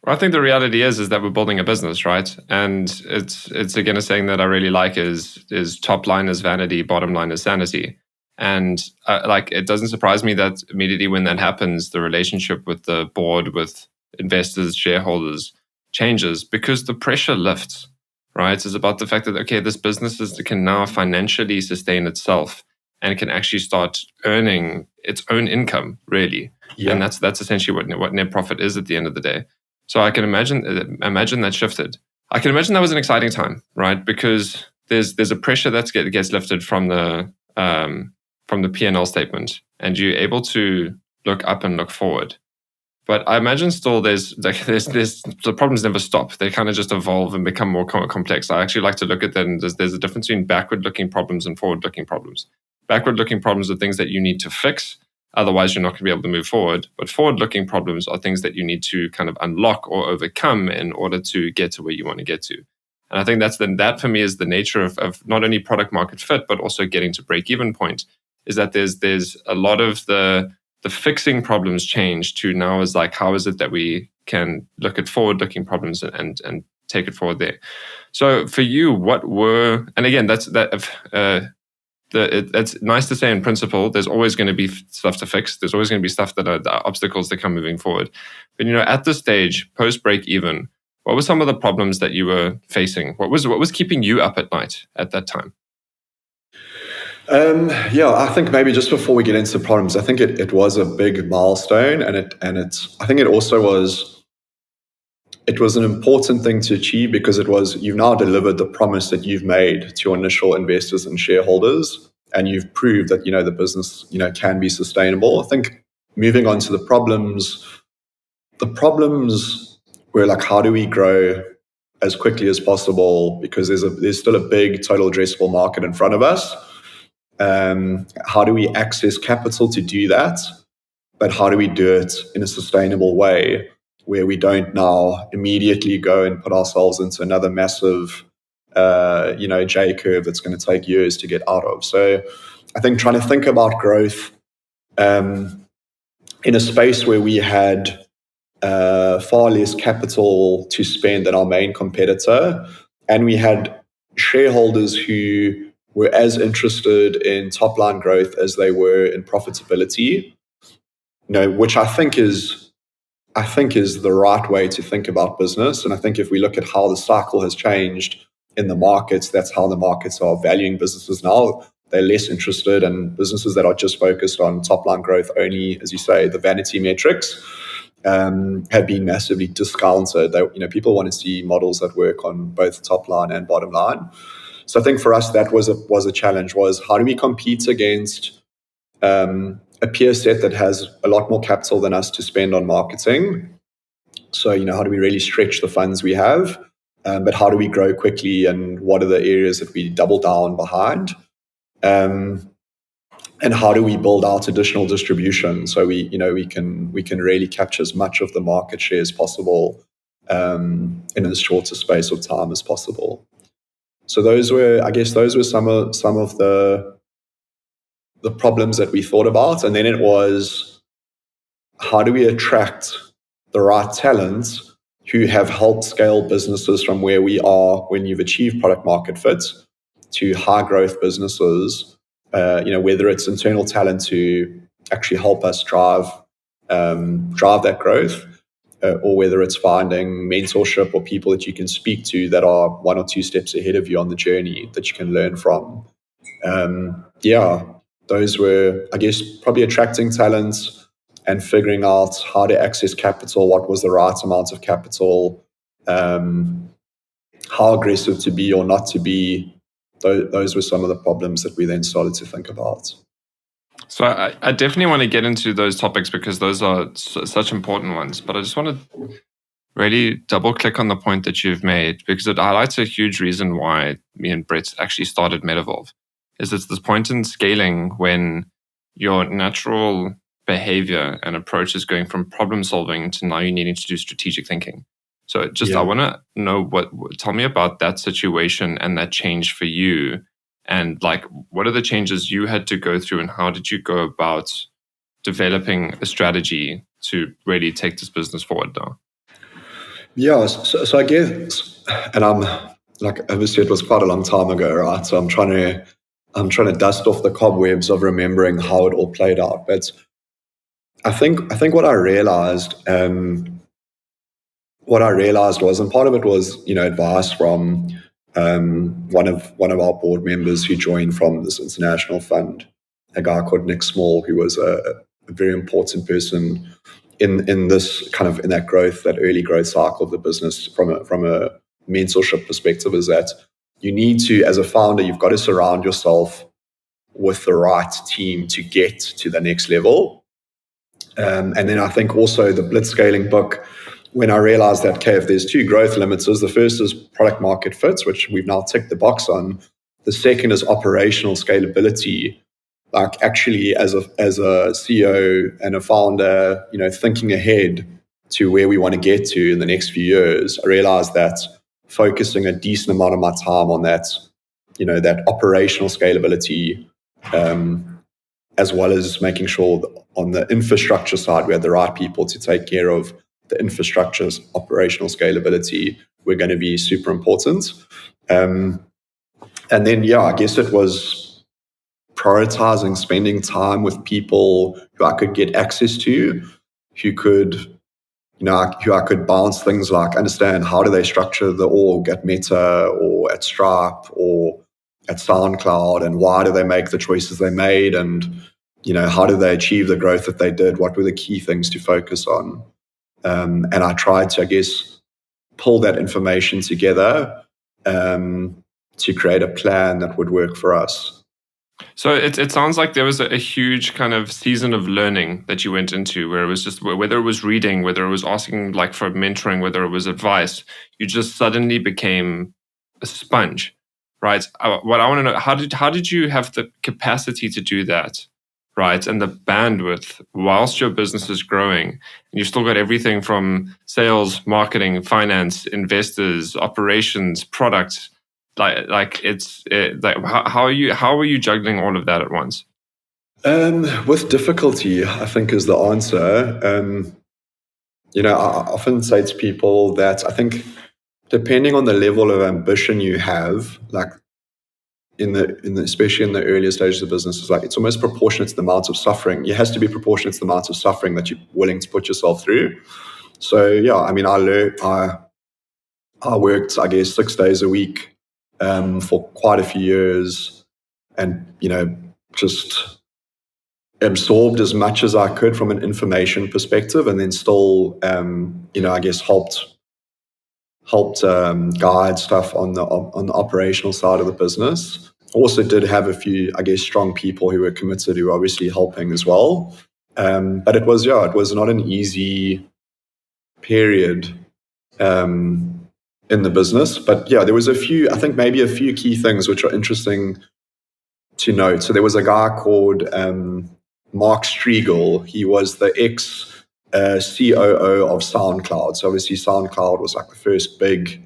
Well, I think the reality is that we're building a business, right? And it's again a saying that I really like is top line is vanity, bottom line is sanity. And it doesn't surprise me that immediately when that happens, the relationship with the board, with investors, shareholders changes, because the pressure lifts, right? It's about the fact that, okay, this business can now financially sustain itself and can actually start earning its own income, really. Yeah. And that's essentially what net profit is at the end of the day. So I can imagine that shifted. I can imagine that was an exciting time, right? Because there's a pressure that gets lifted from the P&L statement, and you're able to look up and look forward. But I imagine still there's the problems never stop. They kind of just evolve and become more complex. I actually like to look at that, and there's a difference between backward-looking problems and forward-looking problems. Backward-looking problems are things that you need to fix, Otherwise, you're not going to be able to move forward. But forward-looking problems are things that you need to kind of unlock or overcome in order to get to where you want to get to. And I think that for me is the nature of not only product market fit, but also getting to break-even point, is that there's a lot of the fixing problems change to now is like, how is it that we can look at forward-looking problems and take it forward there. So for you, what were, and again, that's nice to say in principle, there's always going to be stuff to fix. There's always going to be stuff that are obstacles that come moving forward. But, at this stage, post break even, what were some of the problems that you were facing? What was keeping you up at night at that time? I think maybe just before we get into problems, I think it was a big milestone, and I think it also was. It was an important thing to achieve because you've now delivered the promise that you've made to your initial investors and shareholders, and you've proved that, the business, can be sustainable. I think moving on to the problems were like, how do we grow as quickly as possible? Because there's still a big total addressable market in front of us. How do we access capital to do that? But how do we do it in a sustainable way, where we don't now immediately go and put ourselves into another massive, J curve that's going to take years to get out of. So I think trying to think about growth in a space where we had far less capital to spend than our main competitor, and we had shareholders who were as interested in top-line growth as they were in profitability, which I think is the right way to think about business. And I think if we look at how the cycle has changed in the markets, that's how the markets are valuing businesses now. They're less interested in businesses that are just focused on top-line growth only, as you say, the vanity metrics have been massively discounted. People want to see models that work on both top line and bottom line. So I think for us, that was a challenge, was how do we compete against a peer set that has a lot more capital than us to spend on marketing. So, how do we really stretch the funds we have? But how do we grow quickly, and what are the areas that we double down behind? And how do we build out additional distribution so we can really capture as much of the market share as possible in as short a space of time as possible. So those were some of the problems that we thought about. And then it was, how do we attract the right talent who have helped scale businesses from where we are when you've achieved product market fit to high growth businesses, whether it's internal talent to actually help us drive that growth, or whether it's finding mentorship or people that you can speak to that are 1 or 2 steps ahead of you on the journey that you can learn from. Those were, I guess, probably attracting talents and figuring out how to access capital, what was the right amount of capital, how aggressive to be or not to be. Those were some of the problems that we then started to think about. So I definitely want to get into those topics because those are such important ones. But I just want to really double click on the point that you've made, because it highlights a huge reason why me and Brett actually started MetaVolve. Is it's this point in scaling when your natural behavior and approach is going from problem solving to now you needing to do strategic thinking. So I want to know tell me about that situation and that change for you, and like, what are the changes you had to go through and how did you go about developing a strategy to really take this business forward now? Yeah, so I guess, and I'm like, obviously it was quite a long time ago, right? So I'm trying to dust off the cobwebs of remembering how it all played out. But I think what I realized was, and part of it was, advice from one of our board members who joined from this international fund, a guy called Nick Small, who was a very important person in this kind of in that growth, that early growth cycle of the business from a mentorship perspective, is that you need to, as a founder, you've got to surround yourself with the right team to get to the next level. And then I think also the blitzscaling book, when I realized that, okay, if there's 2 growth limiters, the first is product market fit, which we've now ticked the box on. The second is operational scalability. like actually as a CEO and a founder, thinking ahead to where we want to get to in the next few years, I realized that focusing a decent amount of my time on that, that operational scalability, as well as making sure that on the infrastructure side, we had the right people to take care of the infrastructure's operational scalability, were going to be super important. And then, I guess it was prioritizing spending time with people who I could get access to, who I could bounce things like understand how do they structure the org at Meta or at Stripe or at SoundCloud, and why do they make the choices they made, and how did they achieve the growth that they did? What were the key things to focus on? And I tried to, I guess, pull that information together to create a plan that would work for us. So it sounds like there was a huge kind of season of learning that you went into, where it was just, whether it was reading, whether it was asking like for mentoring, whether it was advice, you just suddenly became a sponge, right? What I want to know, how did you have the capacity to do that, right? And the bandwidth whilst your business is growing, and you still got everything from sales, marketing, finance, investors, operations, products. Like how are you juggling all of that at once? With difficulty, I think is the answer. I often say to people that I think depending on the level of ambition you have, like especially in the earlier stages of business, is like it's almost proportionate to the amount of suffering. It has to be proportionate to the amount of suffering that you're willing to put yourself through. So I worked, I guess, 6 days a week for quite a few years, and just absorbed as much as I could from an information perspective, and then still I guess helped guide stuff on the operational side of the business. Also did have a few, I guess, strong people who were committed, who were obviously helping as well. But it was not an easy period in the business. But there was I think maybe a few key things which are interesting to note. So there was a guy called Mark Striegel. He was the ex COO of SoundCloud. So obviously SoundCloud was like the first big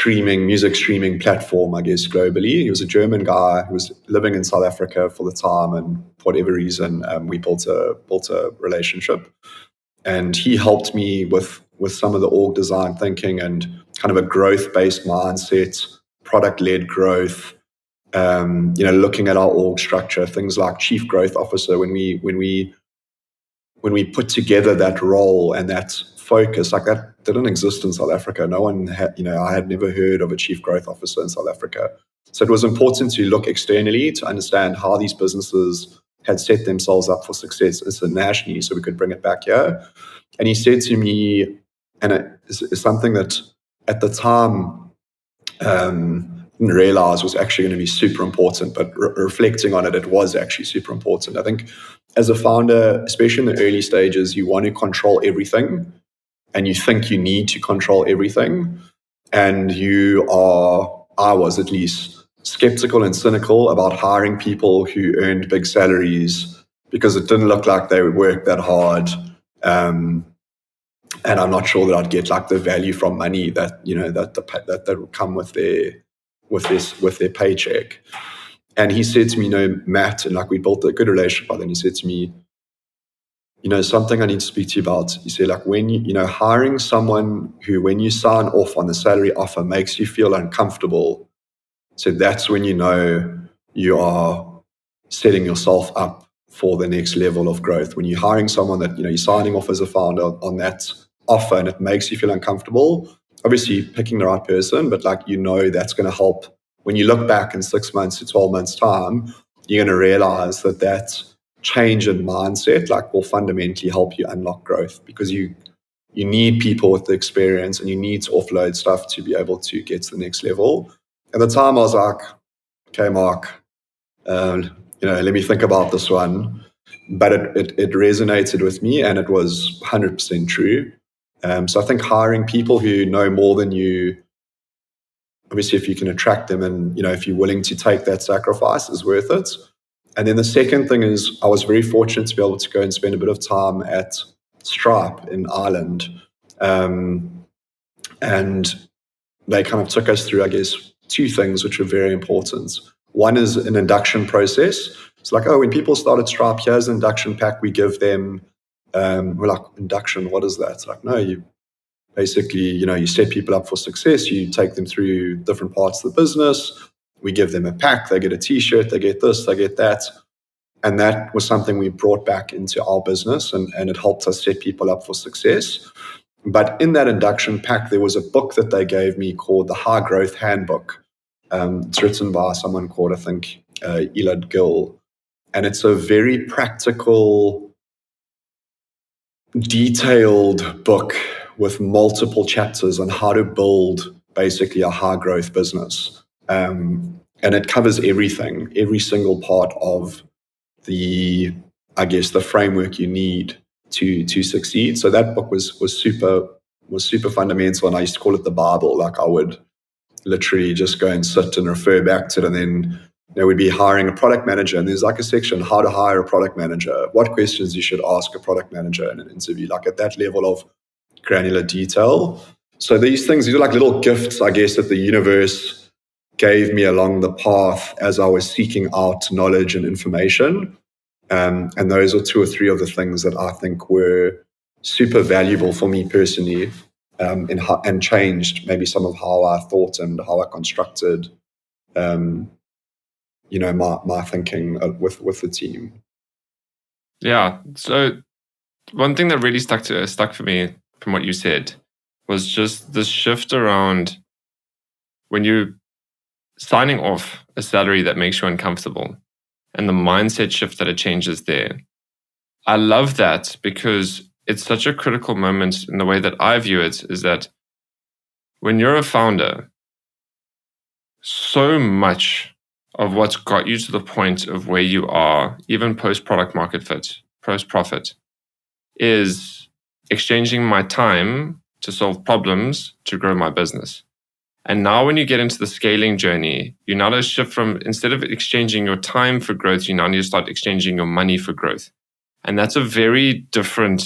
music streaming platform, I guess, globally. He was a German guy who was living in South Africa for the time, and for whatever reason, we built a relationship. And he helped me with some of the org design thinking and kind of a growth-based mindset, product-led growth, looking at our org structure, things like chief growth officer. When we put together that role and that focus, like that didn't exist in South Africa. No one had, I had never heard of a chief growth officer in South Africa. So it was important to look externally to understand how these businesses had set themselves up for success internationally, so we could bring it back here. And he said to me, and it's something that at the time didn't realize was actually going to be super important, but reflecting on it, it was actually super important. I think as a founder, especially in the early stages, you want to control everything, and you think you need to control everything. And I was at least, skeptical and cynical about hiring people who earned big salaries, because it didn't look like they would work that hard. And I'm not sure that I'd get like the value from money that that would come with their paycheck. And he said to me, Matt, and like we built a good relationship, but then he said to me, something I need to speak to you about. He said, like, when hiring someone who, when you sign off on the salary offer, makes you feel uncomfortable, so that's when you are setting yourself up for the next level of growth. When you're hiring someone that you're signing off as a founder on that offer, and it makes you feel uncomfortable, obviously picking the right person, but like that's going to help. When you look back in 6 months to 12 months time, you're going to realize that change in mindset will fundamentally help you unlock growth, because you need people with the experience, and you need to offload stuff to be able to get to the next level. At the time, I was like, okay, Mark, let me think about this one. But it resonated with me, and it was 100% true. So I think hiring people who know more than you, obviously if you can attract them, and if you're willing to take that sacrifice, is worth it. And then the second thing is I was very fortunate to be able to go and spend a bit of time at Stripe in Ireland. And they kind of took us through, I guess, two things which were very important. One is an induction process. It's like, when people start at Stripe, here's an induction pack we give them. We're like, induction, what is that? It's like, no, you basically, you set people up for success. You take them through different parts of the business. We give them a pack. They get a T-shirt. They get this. They get that. And that was something we brought back into our business, and it helped us set people up for success. But in that induction pack, there was a book that they gave me called the High Growth Handbook. It's written by someone called, I think, Elad Gill. And it's a very practical, detailed book with multiple chapters on how to build basically a high growth business. And it covers everything, every single part of the framework you need to succeed. So that book was super fundamental, and I used to call it the Bible. Like, I would literally just go and sit and refer back to it, and then we'd be hiring a product manager, and there's like a section, how to hire a product manager, what questions you should ask a product manager in an interview, like at that level of granular detail. So these are like little gifts, I guess, that the universe gave me along the path as I was seeking out knowledge and information. And those are two or three of the things that I think were super valuable for me personally, and changed maybe some of how I thought and how I constructed, my thinking with the team. Yeah. So one thing that really stuck for me from what you said was just this shift around when you're signing off a salary that makes you uncomfortable, and the mindset shift that it changes there. I love that because it's such a critical moment in the way that I view it, is that when you're a founder, so much of what's got you to the point of where you are, even post-product market fit, post-profit, is exchanging my time to solve problems to grow my business. And now when you get into the scaling journey, you now shift from, instead of exchanging your time for growth, you now need to start exchanging your money for growth. And that's a very different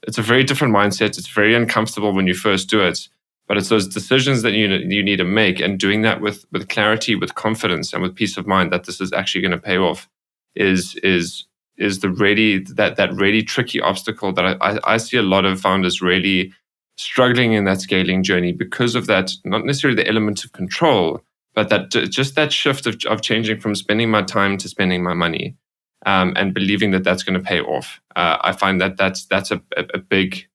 mindset. It's very uncomfortable when you first do it, but it's those decisions that you need to make, and doing that with clarity, with confidence, and with peace of mind that this is actually going to pay off is the really tricky obstacle that I see a lot of founders really struggling in that scaling journey because of that, not necessarily the element of control, but that just that shift of changing from spending my time to spending my money, and believing that that's going to pay off. I find that that's a big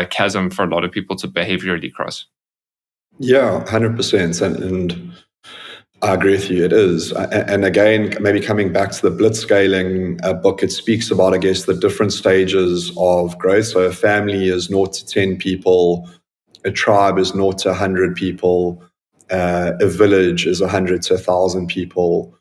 chasm for a lot of people to behaviorally cross. Yeah, 100%. And I agree with you, it is. And again, maybe coming back to the blitzscaling book, it speaks about, I guess, the different stages of growth. So a family is 0 to 10 people, a tribe is 0 to 100 people, a village is 100 to 1,000 people.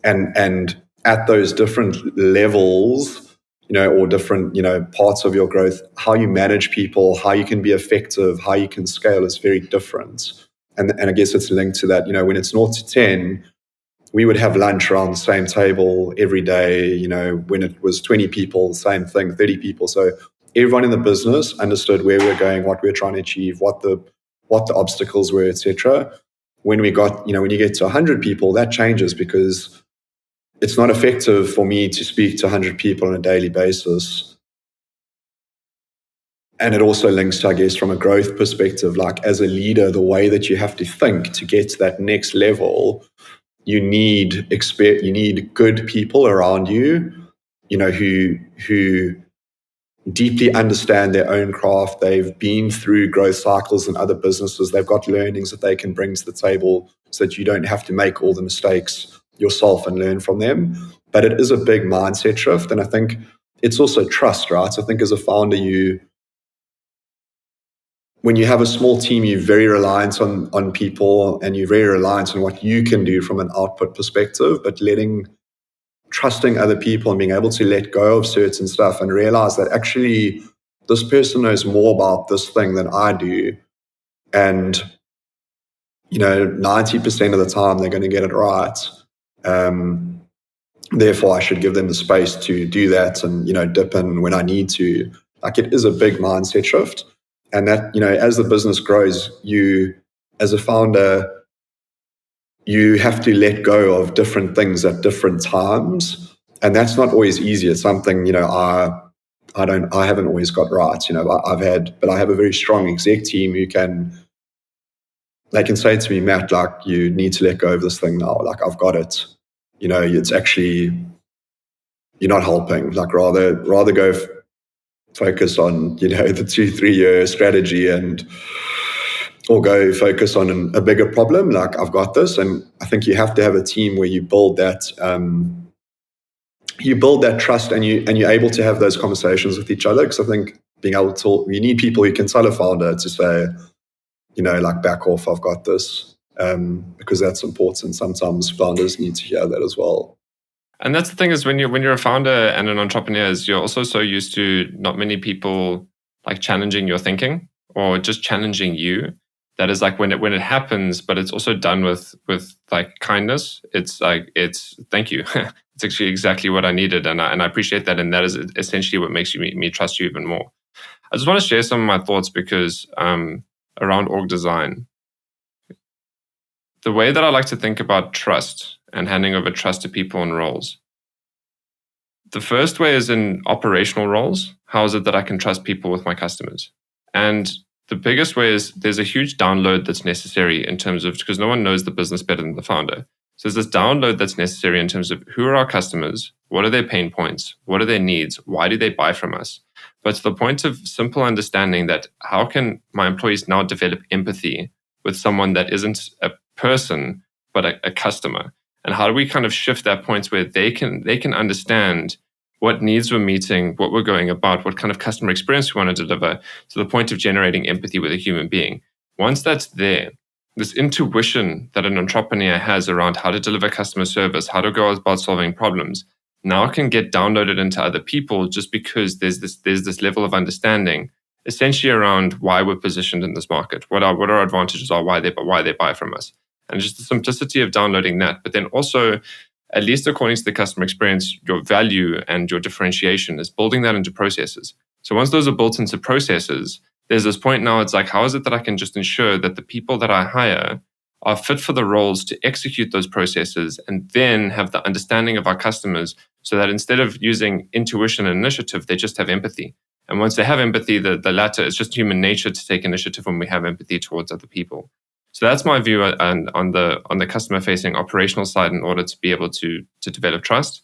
And at those different levels, or different, parts of your growth, how you manage people, how you can be effective, how you can scale is very different. And I guess it's linked to that, when it's 0 to 10, we would have lunch around the same table every day. When it was 20 people, same thing, 30 people. So everyone in the business understood where we were going, what we were trying to achieve, what the obstacles were, etc. When we got, when you get to 100 people, that changes because it's not effective for me to speak to 100 people on a daily basis. And it also links to, I guess, from a growth perspective, like as a leader, the way that you have to think to get to that next level, you need good people around you, who deeply understand their own craft. They've been through growth cycles in other businesses. They've got learnings that they can bring to the table so that you don't have to make all the mistakes yourself and learn from them. But it is a big mindset shift. And I think it's also trust, right? So I think as a founder, when you have a small team, you're very reliant on people, and you're very reliant on what you can do from an output perspective, but trusting other people and being able to let go of certain stuff and realize that actually this person knows more about this thing than I do. And, 90% of the time they're going to get it right. therefore I should give them the space to do that and, dip in when I need to. Like, it is a big mindset shift. And that, as the business grows, you, as a founder, you have to let go of different things at different times. And that's not always easy. It's something, I haven't always got right. But I have a very strong exec team they can say to me, Matt, like, you need to let go of this thing now. Like, I've got it. It's actually, you're not helping. Like, rather go focus on, the 2-3 year strategy or go focus on a bigger problem. Like, I've got this. And I think you have to have a team where you build that, trust, and you're able to have those conversations with each other. Because I think being able to talk, you need people who can tell a founder to say, like, back off, I've got this, because that's important. Sometimes founders need to hear that as well. And that's the thing, is when you're a founder and an entrepreneur, you're also so used to not many people like challenging your thinking or just challenging you. That is like when it happens, but it's also done with like kindness. It's like, it's thank you. It's actually exactly what I needed, and I appreciate that. And that is essentially what makes me trust you even more. I just want to share some of my thoughts because around org design, the way that I like to think about trust and handing over trust to people and roles. The first way is in operational roles. How is it that I can trust people with my customers? And the biggest way is there's a huge download that's necessary in terms of, because no one knows the business better than the founder. So there's this download that's necessary in terms of who are our customers, what are their pain points, what are their needs, why do they buy from us? But to the point of simple understanding that how can my employees now develop empathy with someone that isn't a person, but a customer? And how do we kind of shift that point where they can understand what needs we're meeting, what we're going about, what kind of customer experience we want to deliver, to the point of generating empathy with a human being. Once that's there, this intuition that an entrepreneur has around how to deliver customer service, how to go about solving problems, now can get downloaded into other people, just because there's this level of understanding, essentially around why we're positioned in this market, what our advantages are, why they buy from us, and just the simplicity of downloading that. But then also, at least according to the customer experience, your value and your differentiation is building that into processes. So once those are built into processes, there's this point now, it's like, how is it that I can just ensure that the people that I hire are fit for the roles to execute those processes, and then have the understanding of our customers, so that instead of using intuition and initiative, they just have empathy. And once they have empathy, the latter, it's just human nature to take initiative when we have empathy towards other people. So that's my view on the customer-facing operational side, in order to be able to develop trust.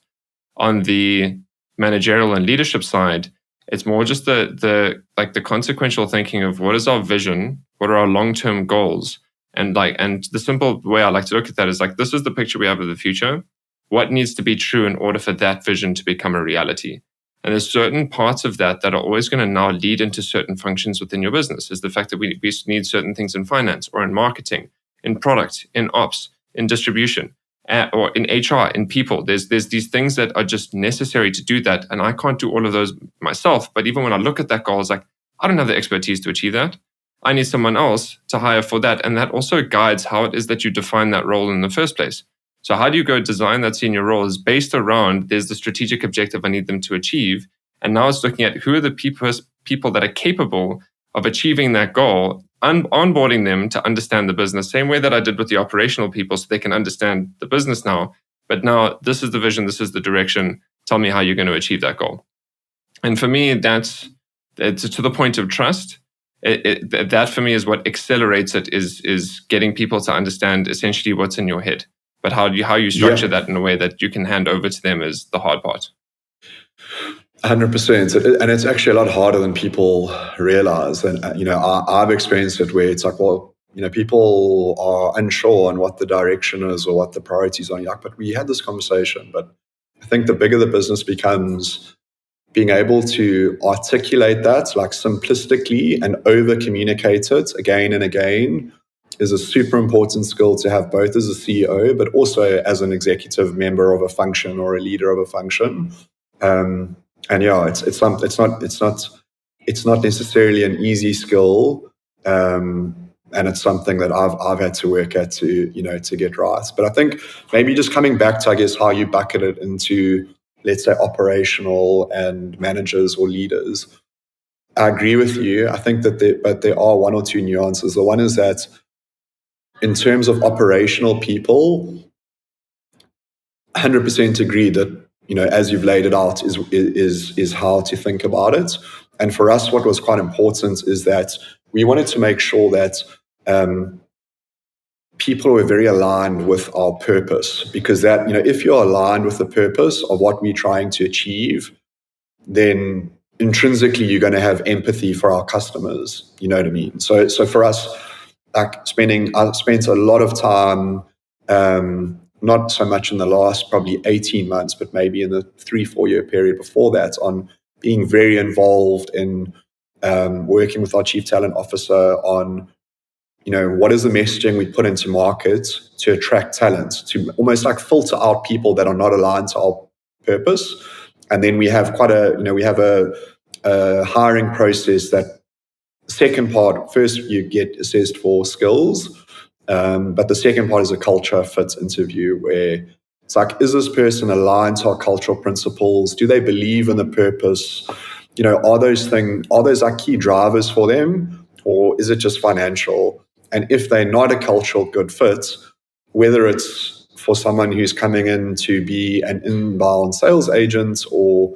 On the managerial and leadership side, it's more just the consequential thinking of what is our vision, what are our long-term goals, and the simple way I like to look at that is like, this is the picture we have of the future. What needs to be true in order for that vision to become a reality? And there's certain parts of that are always going to now lead into certain functions within your business. Is the fact that we need certain things in finance, or in marketing, in product, in ops, in distribution, or in HR, in people. There's these things that are just necessary to do that. And I can't do all of those myself. But even when I look at that goal, it's like, I don't have the expertise to achieve that. I need someone else to hire for that. And that also guides how it is that you define that role in the first place. So how do you go design that senior role is based around, there's the strategic objective I need them to achieve. And now it's looking at who are the people that are capable of achieving that goal, onboarding them to understand the business, same way that I did with the operational people, so they can understand the business now. But now this is the vision, this is the direction. Tell me how you're going to achieve that goal. And for me, it's to the point of trust. That for me is what accelerates it, is getting people to understand essentially what's in your head. But how you structure that in a way that you can hand over to them is the hard part. 100%. And it's actually a lot harder than people realize. And, I've experienced it where it's like, well, people are unsure on what the direction is or what the priorities are. Like, but we had this conversation. But I think the bigger the business becomes, being able to articulate that like simplistically and over communicate it again and again is a super important skill to have, both as a CEO, but also as an executive member of a function or a leader of a function. And yeah, it's not necessarily an easy skill. And it's something that I've had to work at to get right. But I think maybe just coming back to, I guess, how you bucket it into, let's say, operational and managers or leaders. I agree with you. I think that there are one or two nuances. The one is that in terms of operational people, 100% agree that, as you've laid it out, is how to think about it. And for us, what was quite important is that we wanted to make sure that people were very aligned with our purpose, because that, if you're aligned with the purpose of what we're trying to achieve, then intrinsically you're going to have empathy for our customers. You know what I mean? So for us, like I spent a lot of time, not so much in the last probably 18 months, but maybe in the 3-4 year period before that, on being very involved in working with our chief talent officer on, what is the messaging we put into market to attract talent, to almost like filter out people that are not aligned to our purpose. And then we have a hiring process that second part, first you get assessed for skills, but the second part is a culture fit interview where it's like, is this person aligned to our cultural principles? Do they believe in the purpose? Are those like key drivers for them, or is it just financial? And if they're not a cultural good fit, whether it's for someone who's coming in to be an inbound sales agent or,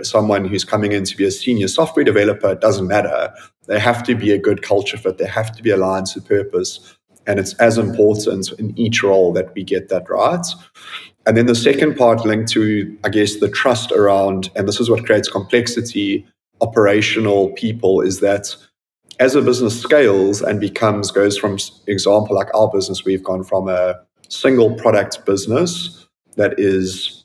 someone who's coming in to be a senior software developer, it doesn't matter. They have to be a good culture fit. They have to be aligned to purpose. And it's as important in each role that we get that right. And then the second part linked to, I guess, the trust around, and this is what creates complexity, operational people, is that as a business scales and goes from, example, like our business, we've gone from a single product business that is,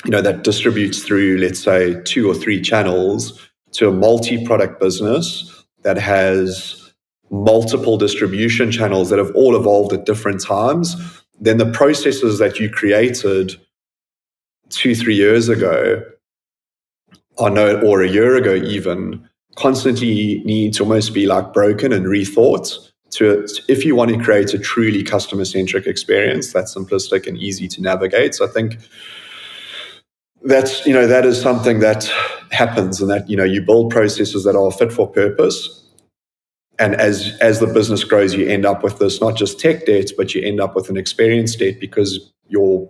that distributes through, let's say, 2 or 3 channels, to a multi-product business that has multiple distribution channels that have all evolved at different times. Then the processes that you created 2-3 years ago or a year ago even, constantly need to almost be like broken and rethought if you want to create a truly customer-centric experience that's simplistic and easy to navigate. So I think that is something that happens, and that, you build processes that are fit for purpose. And as the business grows, you end up with this, not just tech debt, but you end up with an experience debt, because your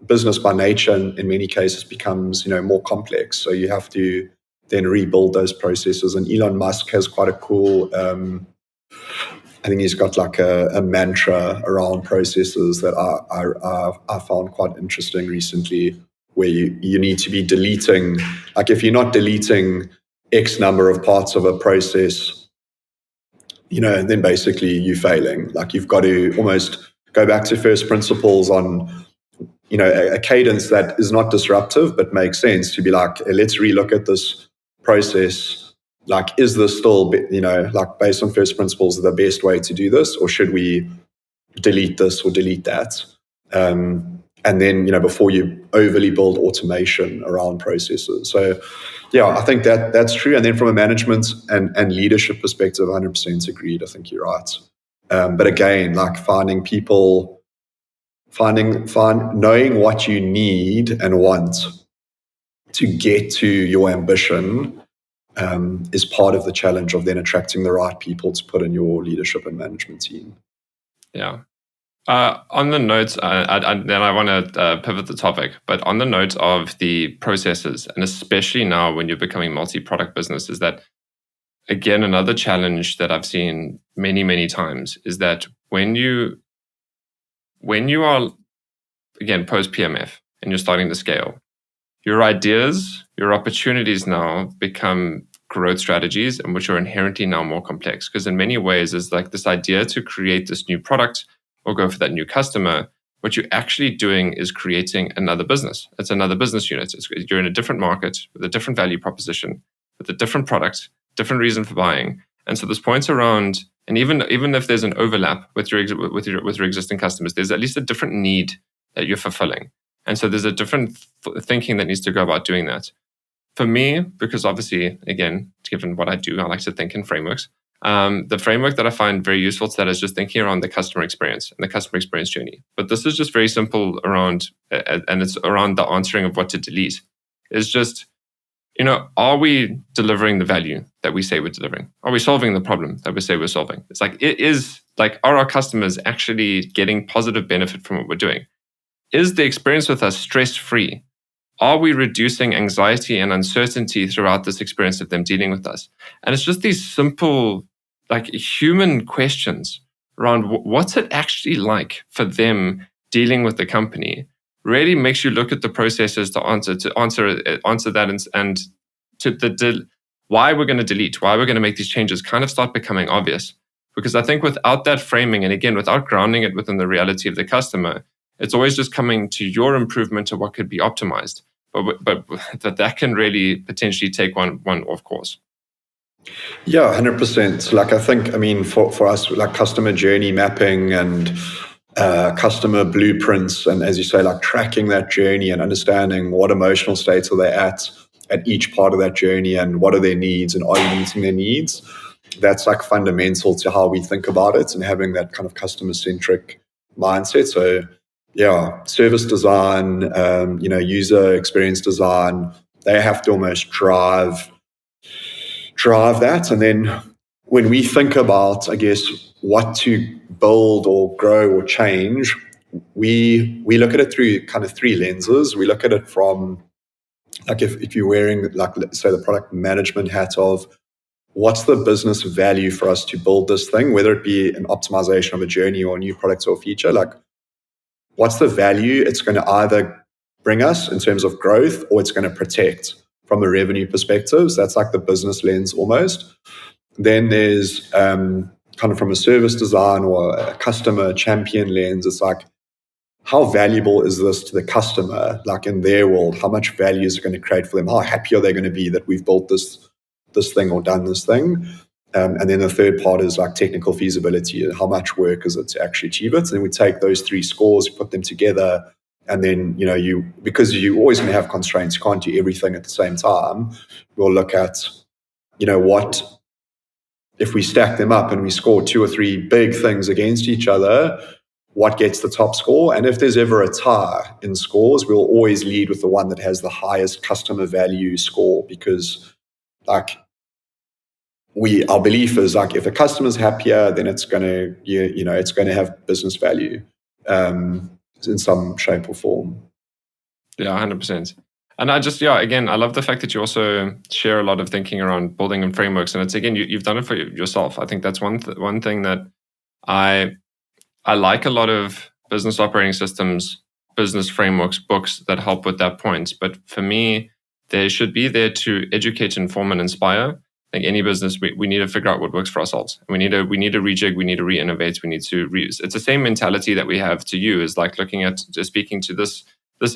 business by nature in many cases becomes, more complex. So you have to then rebuild those processes. And Elon Musk has quite a cool, I think he's got like a mantra around processes that I found quite interesting recently, where you need to be deleting, like if you're not deleting X number of parts of a process, then basically you're failing. Like you've got to almost go back to first principles on, a cadence that is not disruptive but makes sense, to be like, let's relook at this process. Like, is this still, like based on first principles, the best way to do this, or should we delete this or delete that? And then, before you overly build automation around processes. So, yeah, I think that's true. And then from a management and leadership perspective, 100% agreed. I think you're right. But again, like finding people, knowing what you need and want to get to your ambition is part of the challenge of then attracting the right people to put in your leadership and management team. Yeah. On the notes, then I want to pivot the topic, but on the note of the processes, and especially now when you're becoming multi-product business, is that, again, another challenge that I've seen many, many times is that when you are, again, post-PMF and you're starting to scale, your ideas, your opportunities now become growth strategies, and which are inherently now more complex, because in many ways is like this idea to create this new product or go for that new customer. What you're actually doing is creating another business. It's another business unit. You're in a different market with a different value proposition, with a different product, different reason for buying. And so there's points around, and even if there's an overlap with your existing customers, there's at least a different need that you're fulfilling. And so there's a different thinking that needs to go about doing that. For me, because obviously, again, given what I do, I like to think in frameworks. The framework that I find very useful to that is just thinking around the customer experience and the customer experience journey. But this is just very simple around, and it's around the answering of what to delete. It's just, are we delivering the value that we say we're delivering? Are we solving the problem that we say we're solving? It's like, are our customers actually getting positive benefit from what we're doing? Is the experience with us stress-free? Are we reducing anxiety and uncertainty throughout this experience of them dealing with us? And it's just these simple, human questions around what's it actually like for them dealing with the company. Really makes you look at the processes to answer that, and to why we're going to delete, why we're going to make these changes kind of start becoming obvious. Because I think without that framing, and again, without grounding it within the reality of the customer, it's always just coming to your improvement of what could be optimized. But that can really potentially take one off course. Yeah, 100%. For us, customer journey mapping and customer blueprints, and as you say, tracking that journey and understanding what emotional states are they at each part of that journey, and what are their needs, and are you meeting their needs? That's fundamental to how we think about it, and having that kind of customer-centric mindset. So yeah, service design, user experience design, they have to almost drive that. And then when we think about, I guess, what to build or grow or change, we look at it through kind of three lenses. We look at it from, if you're wearing, let's say, the product management hat of, what's the business value for us to build this thing, whether it be an optimization of a journey or a new product or feature, what's the value it's going to either bring us in terms of growth, or it's going to protect from a revenue perspective. So that's the business lens almost. Then there's kind of from a service design or a customer champion lens, it's how valuable is this to the customer, in their world? How much value is it going to create for them? How happy are they going to be that we've built this thing or done this thing? And then the third part is technical feasibility. How much work is it to actually achieve it? And then we take those three scores, put them together, and then because you always going to have constraints, you can't do everything at the same time. We'll look at what if we stack them up and we score 2 or 3 big things against each other, what gets the top score? And if there's ever a tie in scores, we'll always lead with the one that has the highest customer value score, because our belief is if a customer's happier, then it's going to it's going to have business value in some shape or form. Yeah, 100%. And I love the fact that you also share a lot of thinking around building and frameworks. And it's, again, you've done it for yourself. I think that's one thing that I like a lot of business operating systems, business frameworks, books that help with that point. But for me, they should be there to educate, inform, and inspire. Like any business, we need to figure out what works for ourselves. We need to rejig, we need to re-innovate, we need to it's the same mentality that we have to you, is looking at, just speaking to this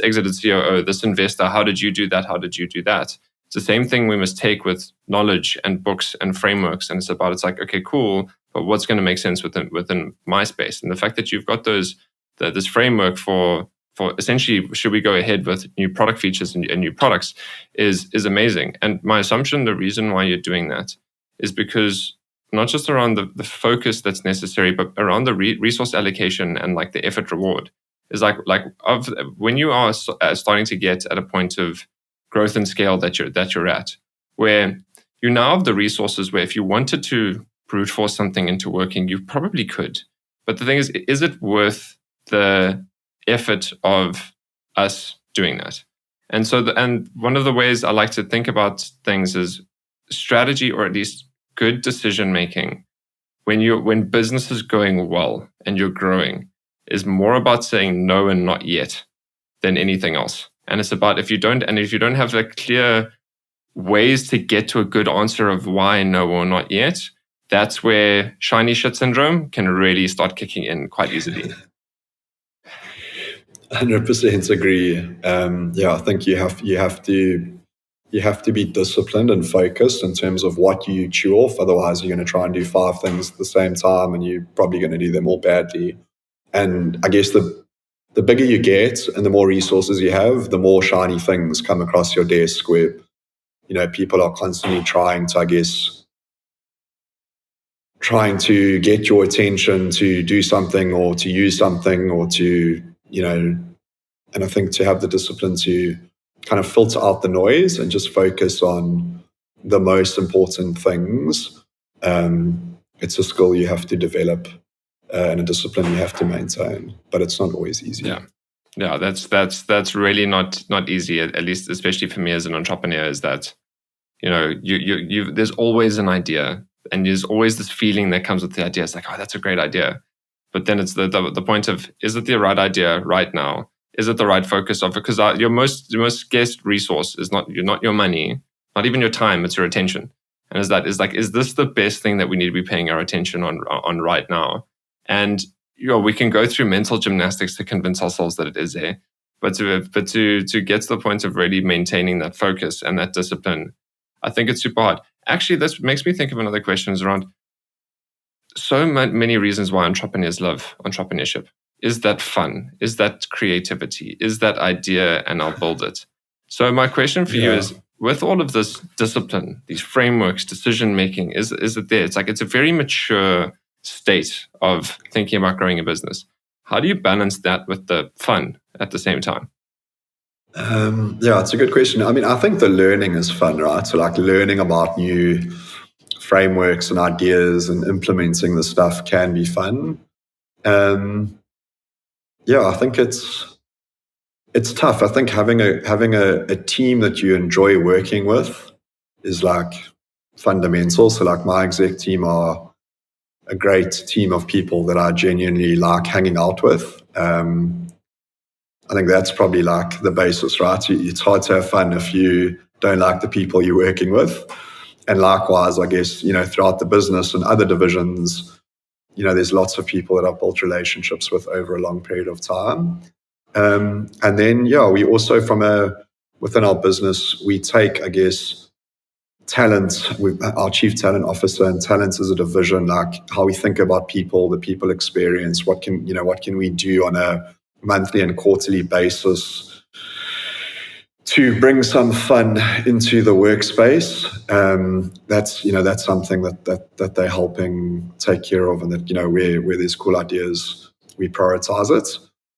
exited COO, this investor, how did you do that? How did you do that? It's the same thing we must take with knowledge and books and frameworks. And it's okay, cool, but what's going to make sense within my space? And the fact that you've got this framework for essentially, should we go ahead with new product features and new products is amazing. And my assumption, the reason why you're doing that is because not just around the focus that's necessary, but around the resource allocation and the effort reward is when you are starting to get at a point of growth and scale that you're at, where you now have the resources where if you wanted to brute force something into working, you probably could. But the thing is it worth the effort of us doing that? And so, and one of the ways I like to think about things is strategy, or at least good decision making. When business is going well and you're growing, is more about saying no and not yet than anything else. And it's about if you don't have clear ways to get to a good answer of why no or not yet, that's where shiny shit syndrome can really start kicking in quite easily. 100% agree. I think you have to be disciplined and focused in terms of what you chew off. Otherwise, you're going to try and do 5 things at the same time, and you're probably going to do them all badly. And I guess the bigger you get and the more resources you have, the more shiny things come across your desk where people are constantly trying to, I guess, trying to get your attention to do something or to use something or to, and I think to have the discipline to kind of filter out the noise and just focus on the most important things. It's a skill you have to develop and a discipline you have to maintain, but it's not always easy. Yeah, that's really not easy. At least, especially for me as an entrepreneur, is that you there's always an idea, and there's always this feeling that comes with the idea. It's like, oh, that's a great idea, but then it's the point of, is it the right idea right now? Is it the right focus of it? Because your most scarce resource is not your money, not even your time. It's your attention. And is this the best thing that we need to be paying our attention on right now? And we can go through mental gymnastics to convince ourselves that it is there, but to get to the point of really maintaining that focus and that discipline, I think it's super hard. Actually, this makes me think of another question is around so many reasons why entrepreneurs love entrepreneurship. Is that fun? Is that creativity? Is that idea and I'll build it? So my question for you is, with all of this discipline, these frameworks, decision-making, is it there? It's like, it's a very mature state of thinking about growing a business. How do you balance that with the fun at the same time? It's a good question. I mean, I think the learning is fun, right? So like learning about new frameworks and ideas and implementing the stuff can be fun. I think it's tough. I think having a team that you enjoy working with is like fundamental. So like my exec team are a great team of people that I genuinely like hanging out with. I think that's probably like the basis, right? It's hard to have fun if you don't like the people you're working with. And likewise, I guess, throughout the business and other divisions, there's lots of people that I've built relationships with over a long period of time. And then, we also within our business, we take, I guess, talent, our chief talent officer, and talent is a division, like how we think about people, the people experience, what can we do on a monthly and quarterly basis to bring some fun into the workspace. That's something that they're helping take care of, and that where there's cool ideas, we prioritize it.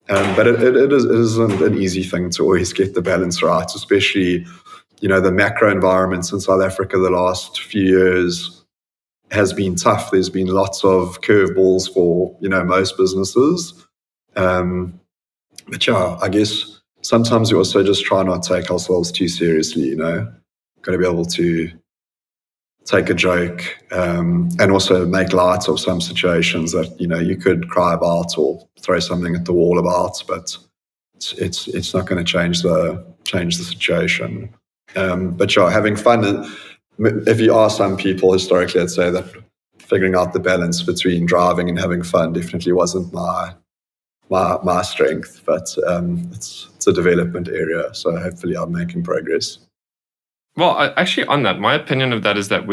But it isn't an easy thing to always get the balance right, especially the macro environment in South Africa the last few years has been tough. There's been lots of curveballs for most businesses. But I guess sometimes we also just try not to take ourselves too seriously, got to be able to take a joke and also make light of some situations that, you could cry about or throw something at the wall about, but it's not going to change the situation. But having fun, if you ask some people historically, I'd say that figuring out the balance between driving and having fun definitely wasn't my strength, but it's a development area. So hopefully I'm making progress. Well, actually on that, my opinion of that is that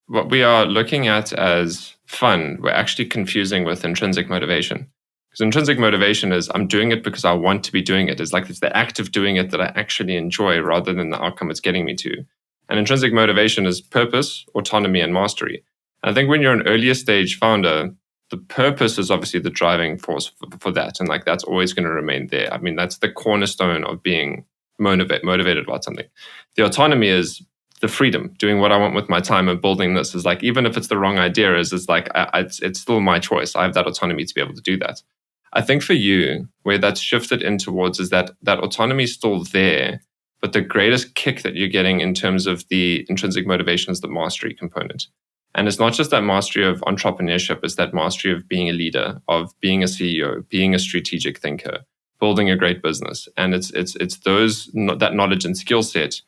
what we are looking at as fun, we're actually confusing with intrinsic motivation. Because intrinsic motivation is, I'm doing it because I want to be doing it. It's the act of doing it that I actually enjoy rather than the outcome it's getting me to. And intrinsic motivation is purpose, autonomy, and mastery. And I think when you're an earlier stage founder, the purpose is obviously the driving force for that. And that's always going to remain there. I mean, that's the cornerstone of being motivated about something. The autonomy is the freedom, doing what I want with my time and building this is even if it's the wrong idea, it's still my choice. I have that autonomy to be able to do that. I think for you, where that's shifted in towards is that autonomy is still there, but the greatest kick that you're getting in terms of the intrinsic motivation is the mastery component. And it's not just that mastery of entrepreneurship, it's that mastery of being a leader, of being a CEO, being a strategic thinker, building a great business. And it's that knowledge and skill set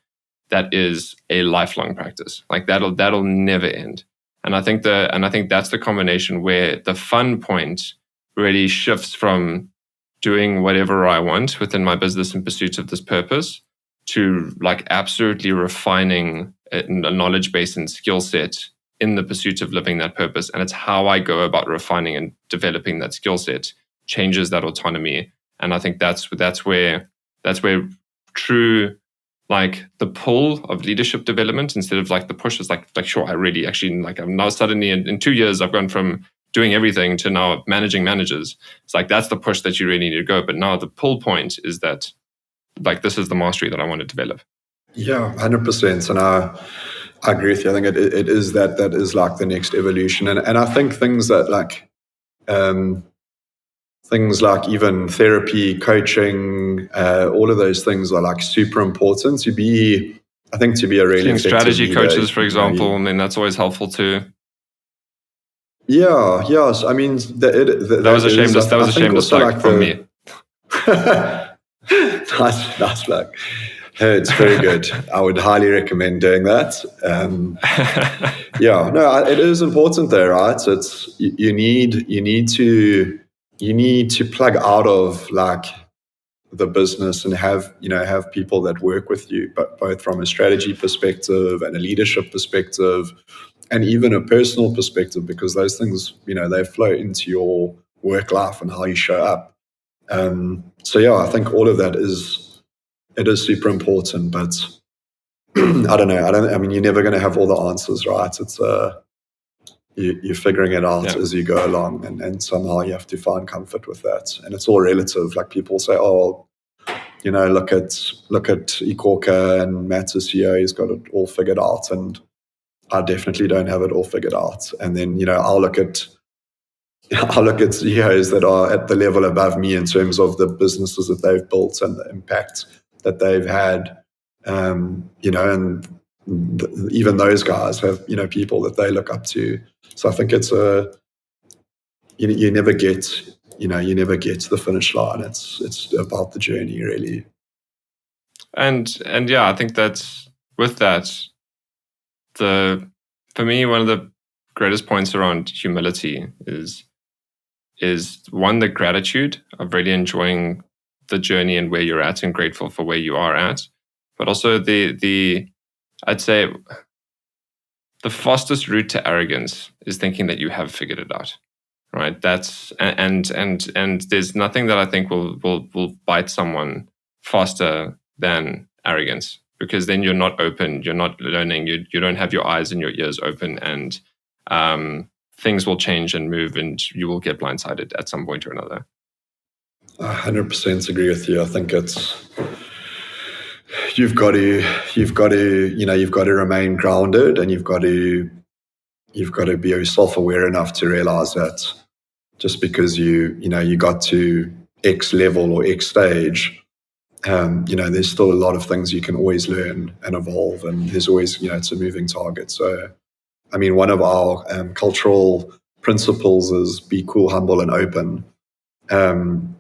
that is a lifelong practice. That'll never end. And I think that's the combination where the fun point really shifts from doing whatever I want within my business in pursuit of this purpose to absolutely refining a knowledge base and skill set in the pursuit of living that purpose. And it's how I go about refining and developing that skill set changes that autonomy. And I think that's where true like the pull of leadership development instead of like the push is like sure, I really actually like I'm now suddenly in 2 years I've gone from doing everything to now managing managers. It's like that's the push that you really need to go. But now the pull point is that like this is the mastery that I want to develop. Yeah, 100%. And I agree with you. I think it is that is like the next evolution. And I think things like even therapy, coaching, all of those things are like super important to be a really Seeing effective strategy leader. coaches, for example, I mean, that's always helpful too. Yeah, yes. I mean, that was a shameless plug from me. Nice plug. It's very good. I would highly recommend doing that. Yeah, no, it is important though, right? It's you need to plug out of like the business and have people that work with you, but both from a strategy perspective and a leadership perspective, and even a personal perspective, because those things they flow into your work life and how you show up. So yeah, I think all of that is super important, but I don't know. I mean, you're never going to have all the answers, right? It's you're figuring it out as you go along, and somehow you have to find comfort with that. And it's all relative. Like people say, oh, look at iKhokha and Matt's CEO, he's got it all figured out, and I definitely don't have it all figured out. And then I'll look at CEOs that are at the level above me in terms of the businesses that they've built and the impact that they've had, and even those guys have people that they look up to. So I think it's you never get to the finish line. It's about the journey, really. And yeah, I think that's with that. For me, one of the greatest points around humility is one, the gratitude of really enjoying the journey and where you're at and grateful for where you are at, but also the I'd say the fastest route to arrogance is thinking that you have figured it out, right? That's and there's nothing that I think will bite someone faster than arrogance, because then you're not open, you're not learning, you don't have your eyes and your ears open, and things will change and move, and you will get blindsided at some point or another. 100% agree with you. I think it's you've got to remain grounded, and you've got to be self-aware enough to realize that just because you got to X level or X stage, there's still a lot of things you can always learn and evolve, and there's always it's a moving target. So I mean, one of our cultural principles is be cool, humble, and open.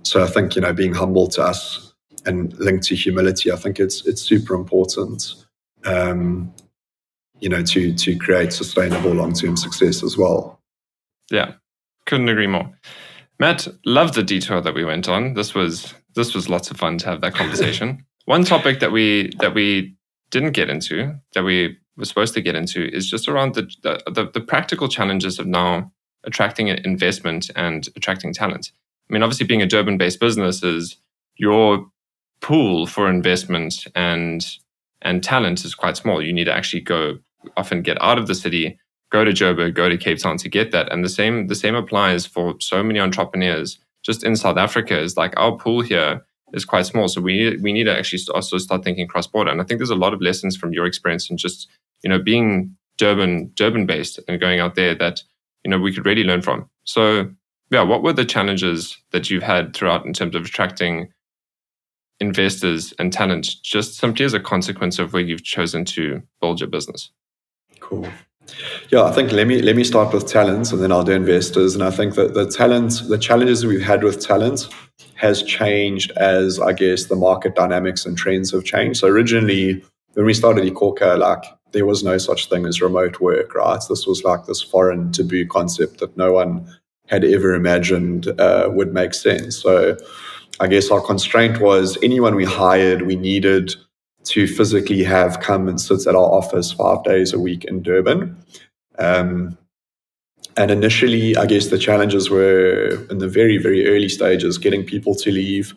So I think being humble to us and linked to humility, I think it's super important. To create sustainable long-term success as well. Yeah, couldn't agree more. Matt, loved the detour that we went on. This was lots of fun to have that conversation. One topic that we didn't get into, that we were supposed to get into, is just around the practical challenges of now attracting investment and attracting talent. I mean, obviously, being a Durban-based business, is your pool for investment and talent is quite small. You need to actually often get out of the city, go to Joburg, go to Cape Town to get that. And the same applies for so many entrepreneurs just in South Africa. Is like our pool here is quite small. So we need to actually also start thinking cross-border. And I think there's a lot of lessons from your experience in just, being Durban-based and going out there that, we could really learn from. So yeah, what were the challenges that you've had throughout in terms of attracting investors and talent, just simply as a consequence of where you've chosen to build your business? Cool. Yeah, I think let me start with talent, and then I'll do investors. And I think that the challenges we've had with talent has changed as, I guess, the market dynamics and trends have changed. So originally, when we started iKhokha, there was no such thing as remote work, right? This was like this foreign taboo concept that no one had ever imagined would make sense. So I guess our constraint was anyone we hired, we needed to physically have come and sit at our office 5 days a week in Durban. And initially, I guess the challenges were in the very, very early stages, getting people to leave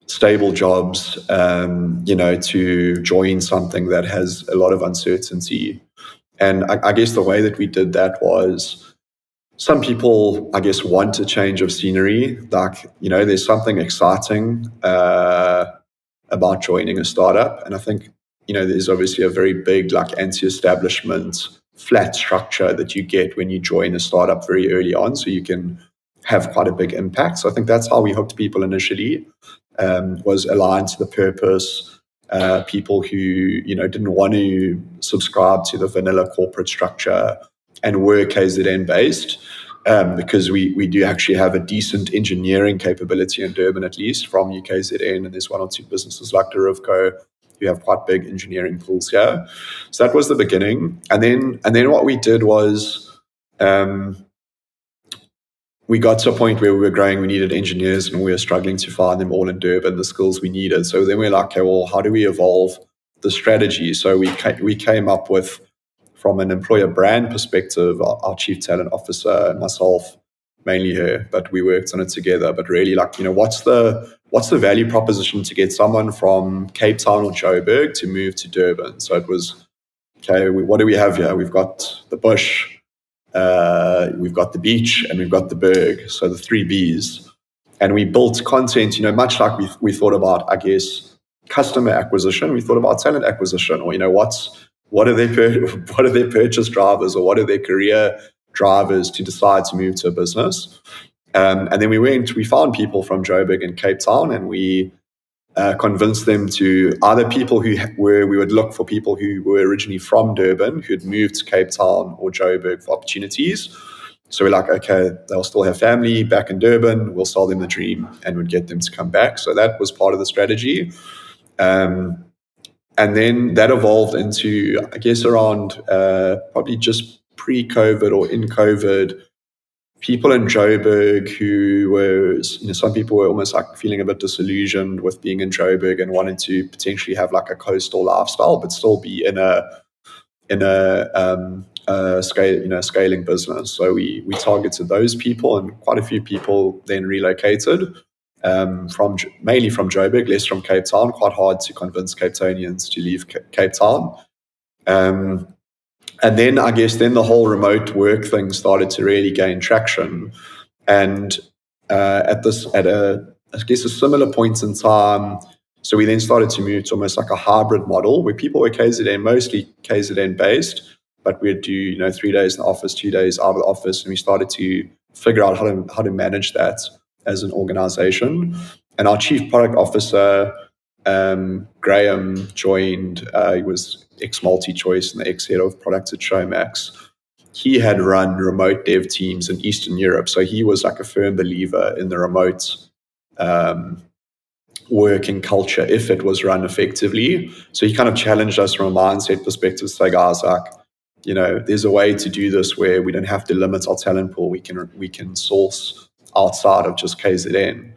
stable jobs, to join something that has a lot of uncertainty. And I guess the way that we did that was, some people, I guess, want a change of scenery. Like, there's something exciting about joining a startup. And I think, there's obviously a very big, like, anti-establishment, flat structure that you get when you join a startup very early on. So you can have quite a big impact. So I think that's how we hooked people initially, was aligned to the purpose. People who, didn't want to subscribe to the vanilla corporate structure and were KZN based, because we do actually have a decent engineering capability in Durban, at least from UKZN, and there's one or two businesses like Durban who have quite big engineering pools here. So that was the beginning, and then what we did was, we got to a point where we were growing, we needed engineers, and we were struggling to find them all in Durban, the skills we needed. So then we're like, okay, well, how do we evolve the strategy? So we came up with, from an employer brand perspective, our chief talent officer and myself, mainly her, but we worked on it together. But really, like, what's the value proposition to get someone from Cape Town or Joburg to move to Durban? So it was, okay, what do we have here? We've got the bush, we've got the beach, and we've got the berg. So the 3 Bs. And we built content, much like we thought about, I guess, customer acquisition. We thought about talent acquisition, or, what are their purchase drivers, or what are their career drivers to decide to move to a business. And then we found people from Joburg and Cape Town, and we convinced them to, either people we would look for people who were originally from Durban, who had moved to Cape Town or Joburg for opportunities. So we're like, okay, they'll still have family back in Durban. We'll sell them the dream and would get them to come back. So that was part of the strategy. And then that evolved into, I guess, around probably just pre-COVID or in COVID, people in Joburg who were, some people were almost like feeling a bit disillusioned with being in Joburg and wanting to potentially have like a coastal lifestyle, but still be in a scaling business. So we targeted those people, and quite a few people then relocated. Mainly from Joburg, less from Cape Town. Quite hard to convince Cape Townians to leave Cape Town. And then I guess the whole remote work thing started to really gain traction. And at a similar point in time, so we then started to move to almost like a hybrid model where people were mostly KZN based, but we'd do 3 days in the office, 2 days out of the office, and we started to figure out how to manage that as an organization. And our chief product officer, Graham, joined. He was ex-MultiChoice and the ex-head of product at Showmax. He had run remote dev teams in Eastern Europe, so he was like a firm believer in the remote working culture if it was run effectively. So he kind of challenged us from a mindset perspective to say, guys, like, there's a way to do this where we don't have to limit our talent pool. We can source outside of just KZN.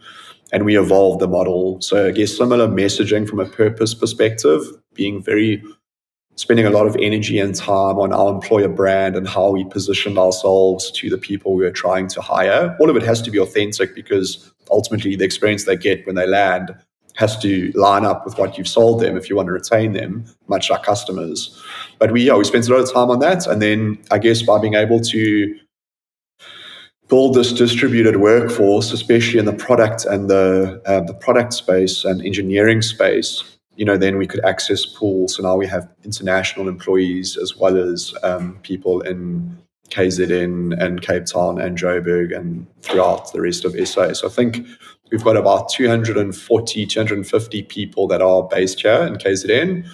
And we evolved the model. So I guess similar messaging from a purpose perspective, spending a lot of energy and time on our employer brand and how we positioned ourselves to the people we were trying to hire. All of it has to be authentic, because ultimately the experience they get when they land has to line up with what you've sold them if you want to retain them, much like customers. But we spent a lot of time on that. And then I guess by being able to build this distributed workforce, especially in the product and the product space and engineering space, then we could access pools. So now we have international employees as well as people in KZN and Cape Town and Joburg and throughout the rest of SA. So I think we've got about 240, 250 people that are based here in KZN,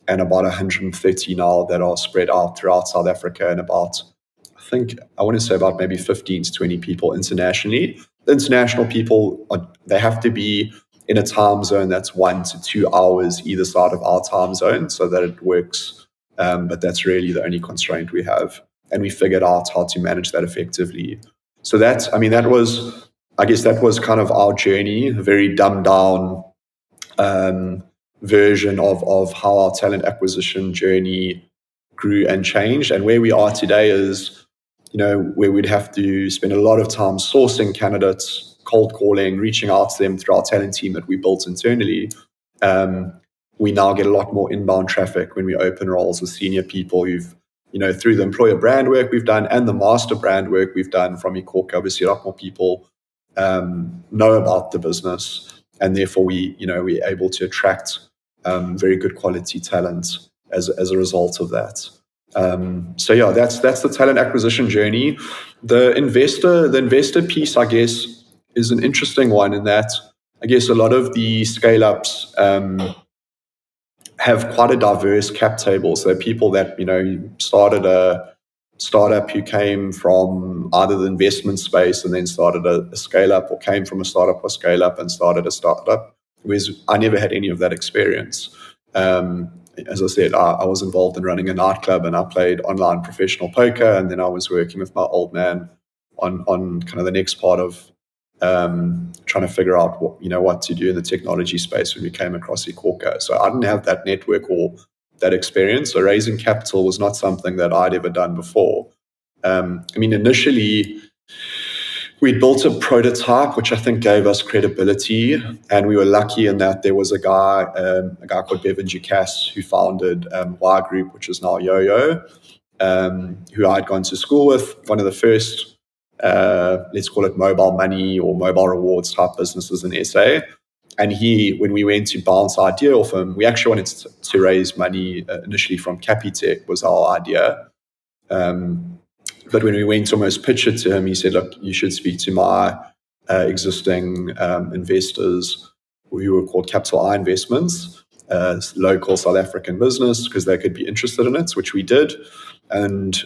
and about 130 now that are spread out throughout South Africa, and I want to say about maybe 15 to 20 people internationally. The international people, they have to be in a time zone that's 1 to 2 hours either side of our time zone so that it works. But that's really the only constraint we have. And we figured out how to manage that effectively. So that was kind of our journey, a very dumbed down version of how our talent acquisition journey grew and changed. And where we are today is, where we'd have to spend a lot of time sourcing candidates, cold calling, reaching out to them through our talent team that we built internally. We now get a lot more inbound traffic when we open roles with senior people who've, through the employer brand work we've done and the master brand work we've done from iKhokha, obviously a lot more people know about the business, and therefore we're able to attract very good quality talent as a result of that. So yeah, that's the talent acquisition journey. The investor piece, I guess, is an interesting one in that I guess a lot of the scale-ups have quite a diverse cap table. So people that started a startup who came from either the investment space and then started a scale-up, or came from a startup or scale-up and started a startup. Whereas I never had any of that experience. As I said, I was involved in running a nightclub, and I played online professional poker, and then I was working with my old man on kind of the next part of trying to figure out what to do in the technology space when we came across iKhokha. So I didn't have that network or that experience. So raising capital was not something that I'd ever done before. Initially, we built a prototype, which I think gave us credibility, and we were lucky in that there was a guy called Bevan Ducasse who founded Y Group, which is now Yo-Yo, who I'd gone to school with, one of the first, let's call it mobile money or mobile rewards type businesses in SA. And when we went to bounce our idea off him, we actually wanted to raise money initially from Capitec was our idea. But when we went to almost pitch it to him, he said, look, you should speak to my existing investors, who were called Capital I Investments, local South African business, because they could be interested in it, which we did. And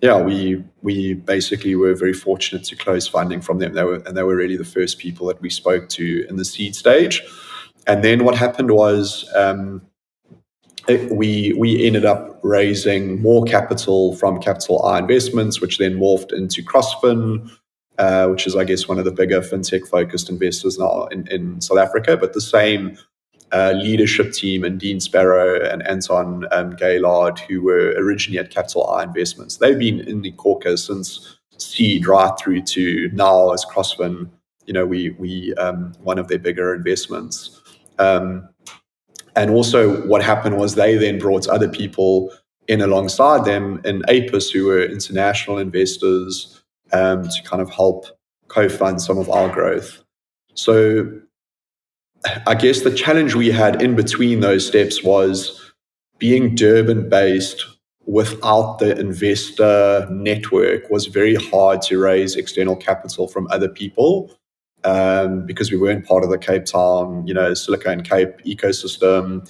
we basically were very fortunate to close funding from them. They were really the first people that we spoke to in the seed stage. And then what happened was we ended up raising more capital from Capital I Investments, which then morphed into CrossFin, which is, I guess, one of the bigger fintech-focused investors now in South Africa. But the same leadership team, and Dean Sparrow and Anton Gaylord, who were originally at Capital I Investments, they've been in iKhokha since seed right through to now as CrossFin. We one of their bigger investments. And also what happened was they then brought other people in alongside them in APIS, who were international investors, to kind of help co-fund some of our growth. So I guess the challenge we had in between those steps was being Durban-based without the investor network was very hard to raise external capital from other people. Because we weren't part of the Cape Town, Silicon Cape ecosystem.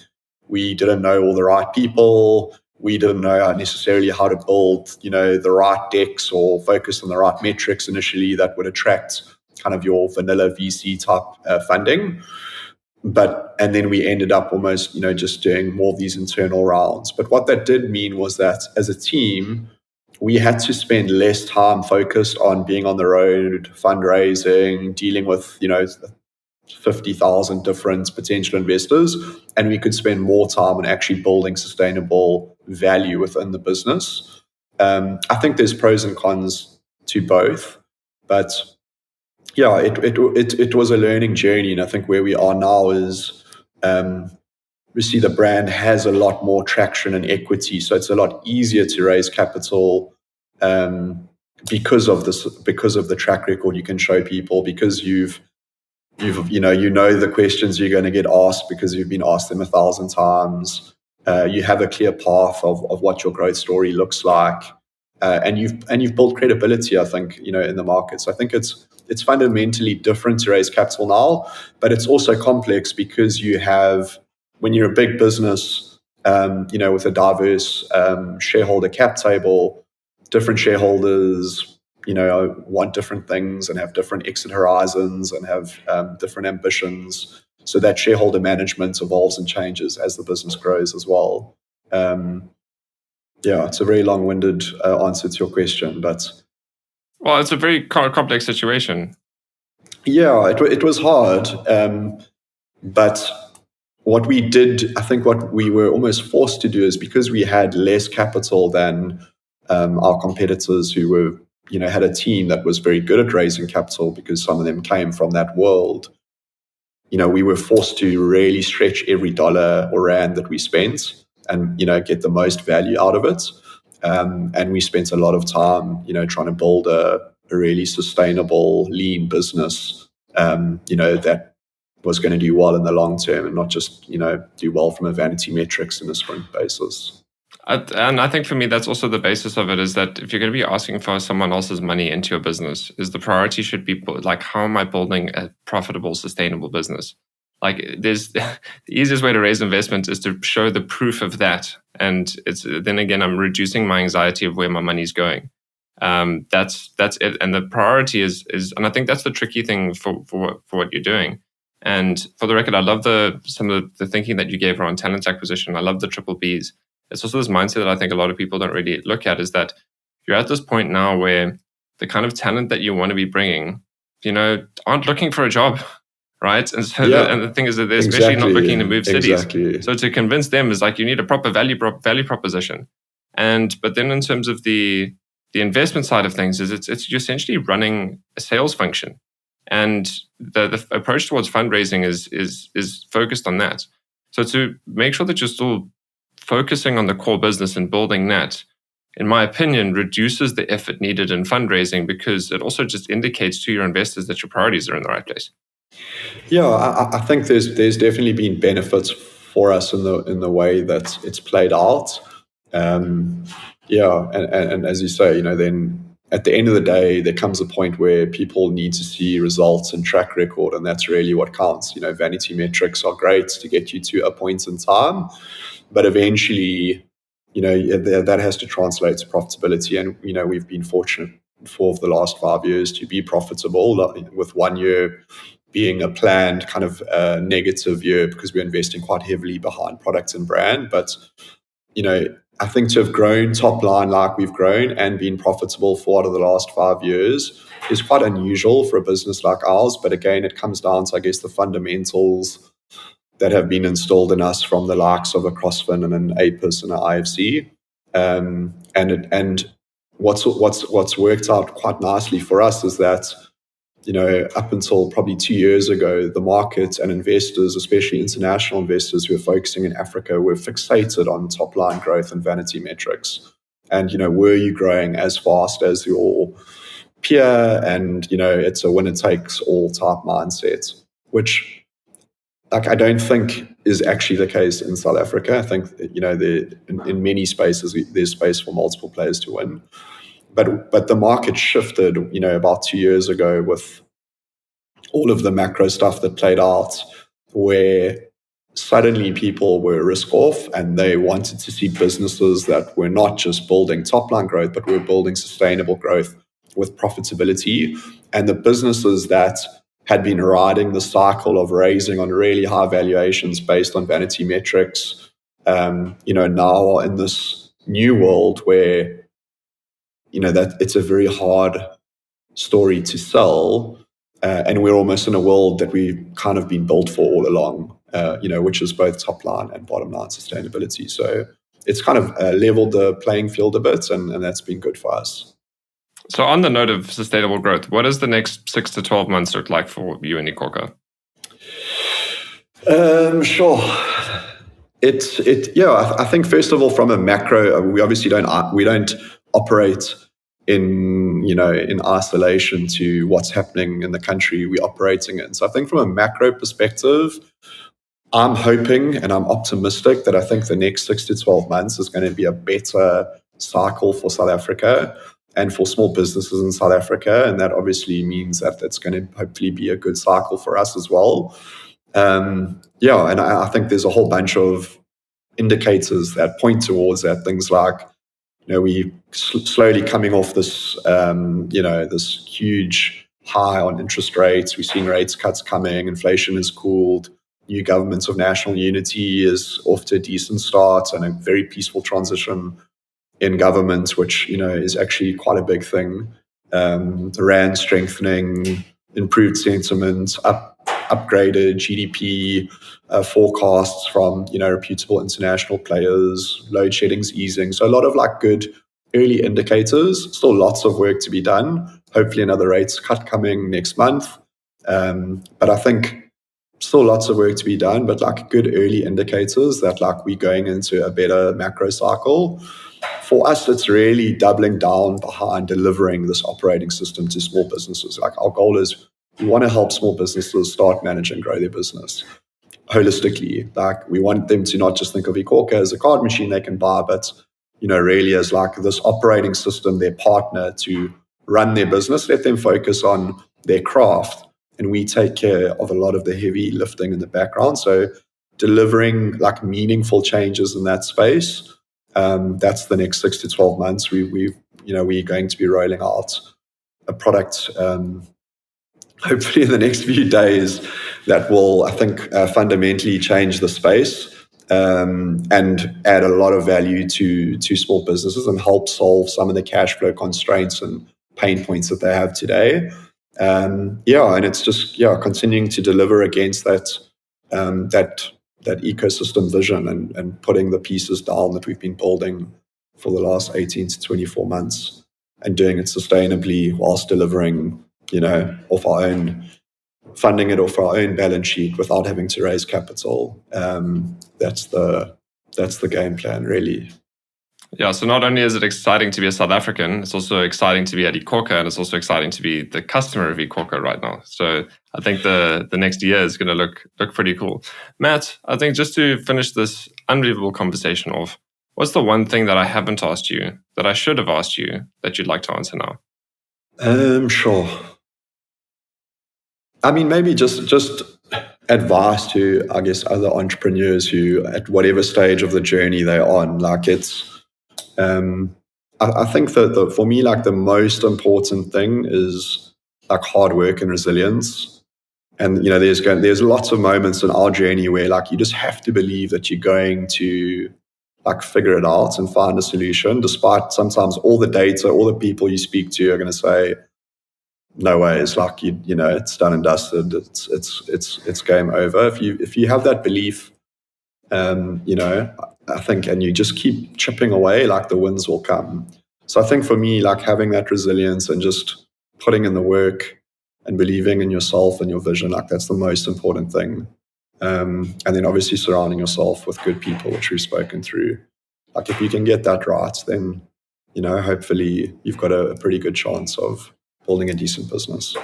We didn't know all the right people. We didn't know necessarily how to build, the right decks or focus on the right metrics initially that would attract kind of your vanilla VC type funding. And then we ended up almost, just doing more of these internal rounds. But what that did mean was that as a team, we had to spend less time focused on being on the road, fundraising, dealing with, 50,000 different potential investors. And we could spend more time on actually building sustainable value within the business. I think there's pros and cons to both. But yeah, it was a learning journey. And I think where we are now is we see the brand has a lot more traction and equity, so it's a lot easier to raise capital because of the track record you can show people, because you know the questions you're going to get asked because you've been asked them 1,000 times. You have a clear path of what your growth story looks like, and you've built credibility, I think, in the market. So I think it's fundamentally different to raise capital now, but it's also complex because you have, when you're a big business, with a diverse shareholder cap table, different shareholders, want different things and have different exit horizons and have different ambitions. So that shareholder management evolves and changes as the business grows as well. It's a very long-winded answer to your question, but well, it's a very complex situation. Yeah, it was hard, but what we did, I think what we were almost forced to do is, because we had less capital than our competitors who were had a team that was very good at raising capital because some of them came from that world. We were forced to really stretch every dollar or rand that we spent and, get the most value out of it. And we spent a lot of time, trying to build a really sustainable, lean business, that was going to do well in the long term and not just, do well from a vanity metrics and a sprint basis. And I think for me, that's also the basis of it, is that if you're going to be asking for someone else's money into your business, is the priority should be like, how am I building a profitable, sustainable business? Like, there's the easiest way to raise investment is to show the proof of that. And then again, I'm reducing my anxiety of where my money's going. That's it. And the priority is, and I think that's the tricky thing for what you're doing. And for the record, I love some of the thinking that you gave around talent acquisition. I love the triple Bs. It's also this mindset that I think a lot of people don't really look at, is that you're at this point now where the kind of talent that you want to be bringing, aren't looking for a job, right? And so the thing is that they're especially not looking to move cities. So to convince them is like, you need a proper value proposition. But then in terms of the investment side of things, is it's you're essentially running a sales function. And the approach towards fundraising is focused on that. So to make sure that you're still focusing on the core business and building that, in my opinion, reduces the effort needed in fundraising, because it also just indicates to your investors that your priorities are in the right place. Yeah, I think there's definitely been benefits for us in the way that it's played out. And as you say, then at the end of the day, there comes a point where people need to see results and track record, and that's really what counts. Vanity metrics are great to get you to a point in time, but eventually, that has to translate to profitability. And, we've been fortunate for the last 5 years to be profitable, with 1 year being a planned kind of negative year because we're investing quite heavily behind product and brand. But, I think to have grown top line like we've grown and been profitable for out of the last 5 years is quite unusual for a business like ours. But again, it comes down to, I guess, the fundamentals that have been installed in us from the likes of a CrossFin and an APIS and an IFC. And what's worked out quite nicely for us is that, up until probably 2 years ago, the market and investors, especially international investors who are focusing in Africa, were fixated on top line growth and vanity metrics. And, were you growing as fast as your peer? And, it's a winner takes all type mindset, which, I don't think is actually the case in South Africa. I think that, in many spaces, there's space for multiple players to win. But the market shifted, about 2 years ago with all of the macro stuff that played out, where suddenly people were risk off and they wanted to see businesses that were not just building top line growth, but were building sustainable growth with profitability. And the businesses that had been riding the cycle of raising on really high valuations based on vanity metrics, now are in this new world where, that it's a very hard story to sell. And we're almost in a world that we've kind of been built for all along, which is both top line and bottom line sustainability. So it's kind of leveled the playing field a bit, and that's been good for us. So on the note of sustainable growth, what does the next 6 to 12 months look like for you and iKhokha? Sure. I think first of all, from a macro, we obviously don't operate in isolation to what's happening in the country we're operating in. So I think from a macro perspective, I'm hoping and I'm optimistic that I think the next 6 to 12 months is going to be a better cycle for South Africa and for small businesses in South Africa. And that obviously means that it's going to hopefully be a good cycle for us as well. And I think there's a whole bunch of indicators that point towards that. Things like, we slowly coming off this, this huge high on interest rates. We've seen rates cuts coming. Inflation has cooled. New governments of national unity is off to a decent start and a very peaceful transition in government, which, is actually quite a big thing. The rand strengthening, improved sentiment, upgraded GDP forecasts from reputable international players, load shedding's easing. So a lot of good early indicators. Still lots of work to be done. Hopefully another rates cut coming next month. But I think still lots of work to be done, but like good early indicators that like we're going into a better macro cycle. For us, it's really doubling down behind delivering this operating system to small businesses. Like our goal is we want to help small businesses start, manage, and grow their business holistically. Like we want them to not just think of iKhokha as a card machine they can buy, but really as like this operating system, their partner to run their business, let them focus on their craft. And we take care of a lot of the heavy lifting in the background. So delivering like meaningful changes in that space. That's the next 6 to 12 months. We're going to be rolling out a product, hopefully in the next few days, that will, I think, fundamentally change the space and add a lot of value to small businesses and help solve some of the cash flow constraints and pain points that they have today. And it's just continuing to deliver against that ecosystem vision and putting the pieces down that we've been building for the last 18 to 24 months and doing it sustainably whilst delivering, off our own, funding it off our own balance sheet without having to raise capital. That's the game plan, really. Yeah, so not only is it exciting to be a South African, it's also exciting to be at iKhokha, and it's also exciting to be the customer of iKhokha right now. So I think the next year is going to look pretty cool. Matt, I think just to finish this unbelievable conversation off, what's the one thing that I haven't asked you, that I should have asked you, that you'd like to answer now? Sure. I mean, maybe just advice to, I guess, other entrepreneurs who, at whatever stage of the journey they're on, like it's, I think that for me, like the most important thing is like hard work and resilience. And there's lots of moments in our journey where like you just have to believe that you're going to like figure it out and find a solution, despite sometimes all the data, all the people you speak to are going to say, no way, it's like it's done and dusted. It's game over. If you have that belief, I think, and you just keep chipping away, like the wins will come. So I think for me, like having that resilience and just putting in the work and believing in yourself and your vision, like that's the most important thing. And then obviously surrounding yourself with good people, which we've spoken through. Like if you can get that right, then, hopefully you've got a pretty good chance of building a decent business.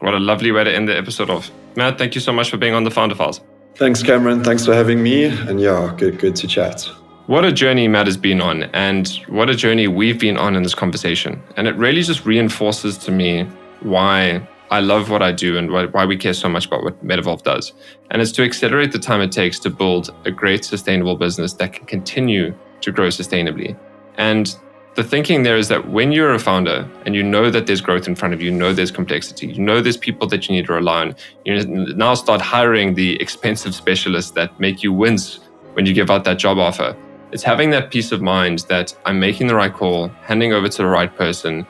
What a lovely way to end the episode off. Matt, thank you so much for being on the Founder Files. Thanks, Cameron. Thanks for having me. And good to chat. What a journey Matt has been on, and what a journey we've been on in this conversation. And it really just reinforces to me why I love what I do and why we care so much about what Metavolve does. And it's to accelerate the time it takes to build a great sustainable business that can continue to grow sustainably. And the thinking there is that when you're a founder and you know that there's growth in front of you, there's complexity, there's people that you need to rely on, you now start hiring the expensive specialists that make you wince when you give out that job offer. It's having that peace of mind that I'm making the right call, handing over to the right person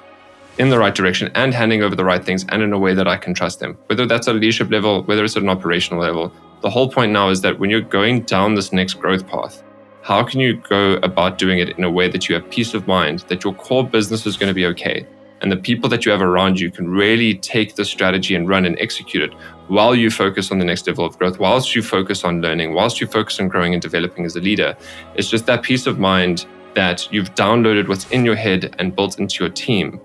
in the right direction, and handing over the right things and in a way that I can trust them. Whether that's at a leadership level, whether it's at an operational level, the whole point now is that when you're going down this next growth path, how can you go about doing it in a way that you have peace of mind, that your core business is going to be okay, and the people that you have around you can really take the strategy and run and execute it while you focus on the next level of growth, whilst you focus on learning, whilst you focus on growing and developing as a leader. It's just that peace of mind that you've downloaded what's in your head and built into your team.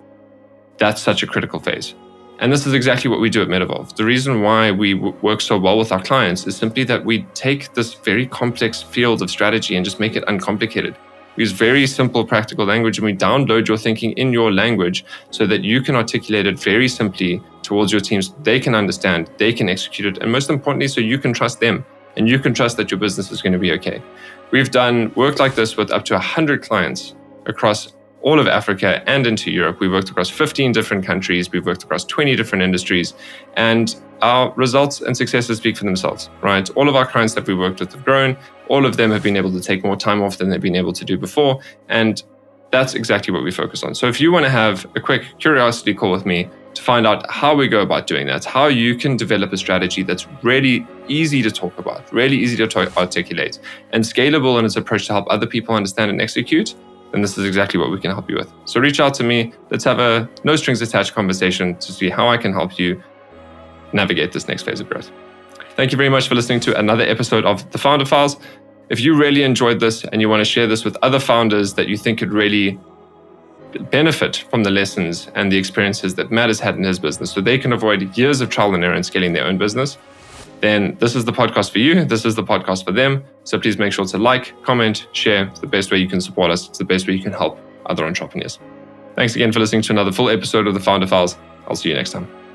That's such a critical phase. And this is exactly what we do at Metavolve. The reason why we work so well with our clients is simply that we take this very complex field of strategy and just make it uncomplicated. We use very simple, practical language, and we download your thinking in your language so that you can articulate it very simply towards your teams. They can understand, they can execute it, and most importantly, so you can trust them and you can trust that your business is going to be okay. We've done work like this with up to 100 clients across all of Africa and into Europe. We've worked across 15 different countries. We've worked across 20 different industries, and our results and successes speak for themselves, right? All of our clients that we worked with have grown. All of them have been able to take more time off than they've been able to do before. And that's exactly what we focus on. So if you want to have a quick curiosity call with me to find out how we go about doing that, how you can develop a strategy that's really easy to talk about, really easy to articulate, and scalable in its approach to help other people understand and execute, then this is exactly what we can help you with. So reach out to me. Let's have a no strings attached conversation to see how I can help you navigate this next phase of growth. Thank you very much for listening to another episode of The Founder Files. If you really enjoyed this and you want to share this with other founders that you think could really benefit from the lessons and the experiences that Matt has had in his business so they can avoid years of trial and error in scaling their own business, then this is the podcast for you. This is the podcast for them. So please make sure to like, comment, share. It's the best way you can support us. It's the best way you can help other entrepreneurs. Thanks again for listening to another full episode of The Founder Files. I'll see you next time.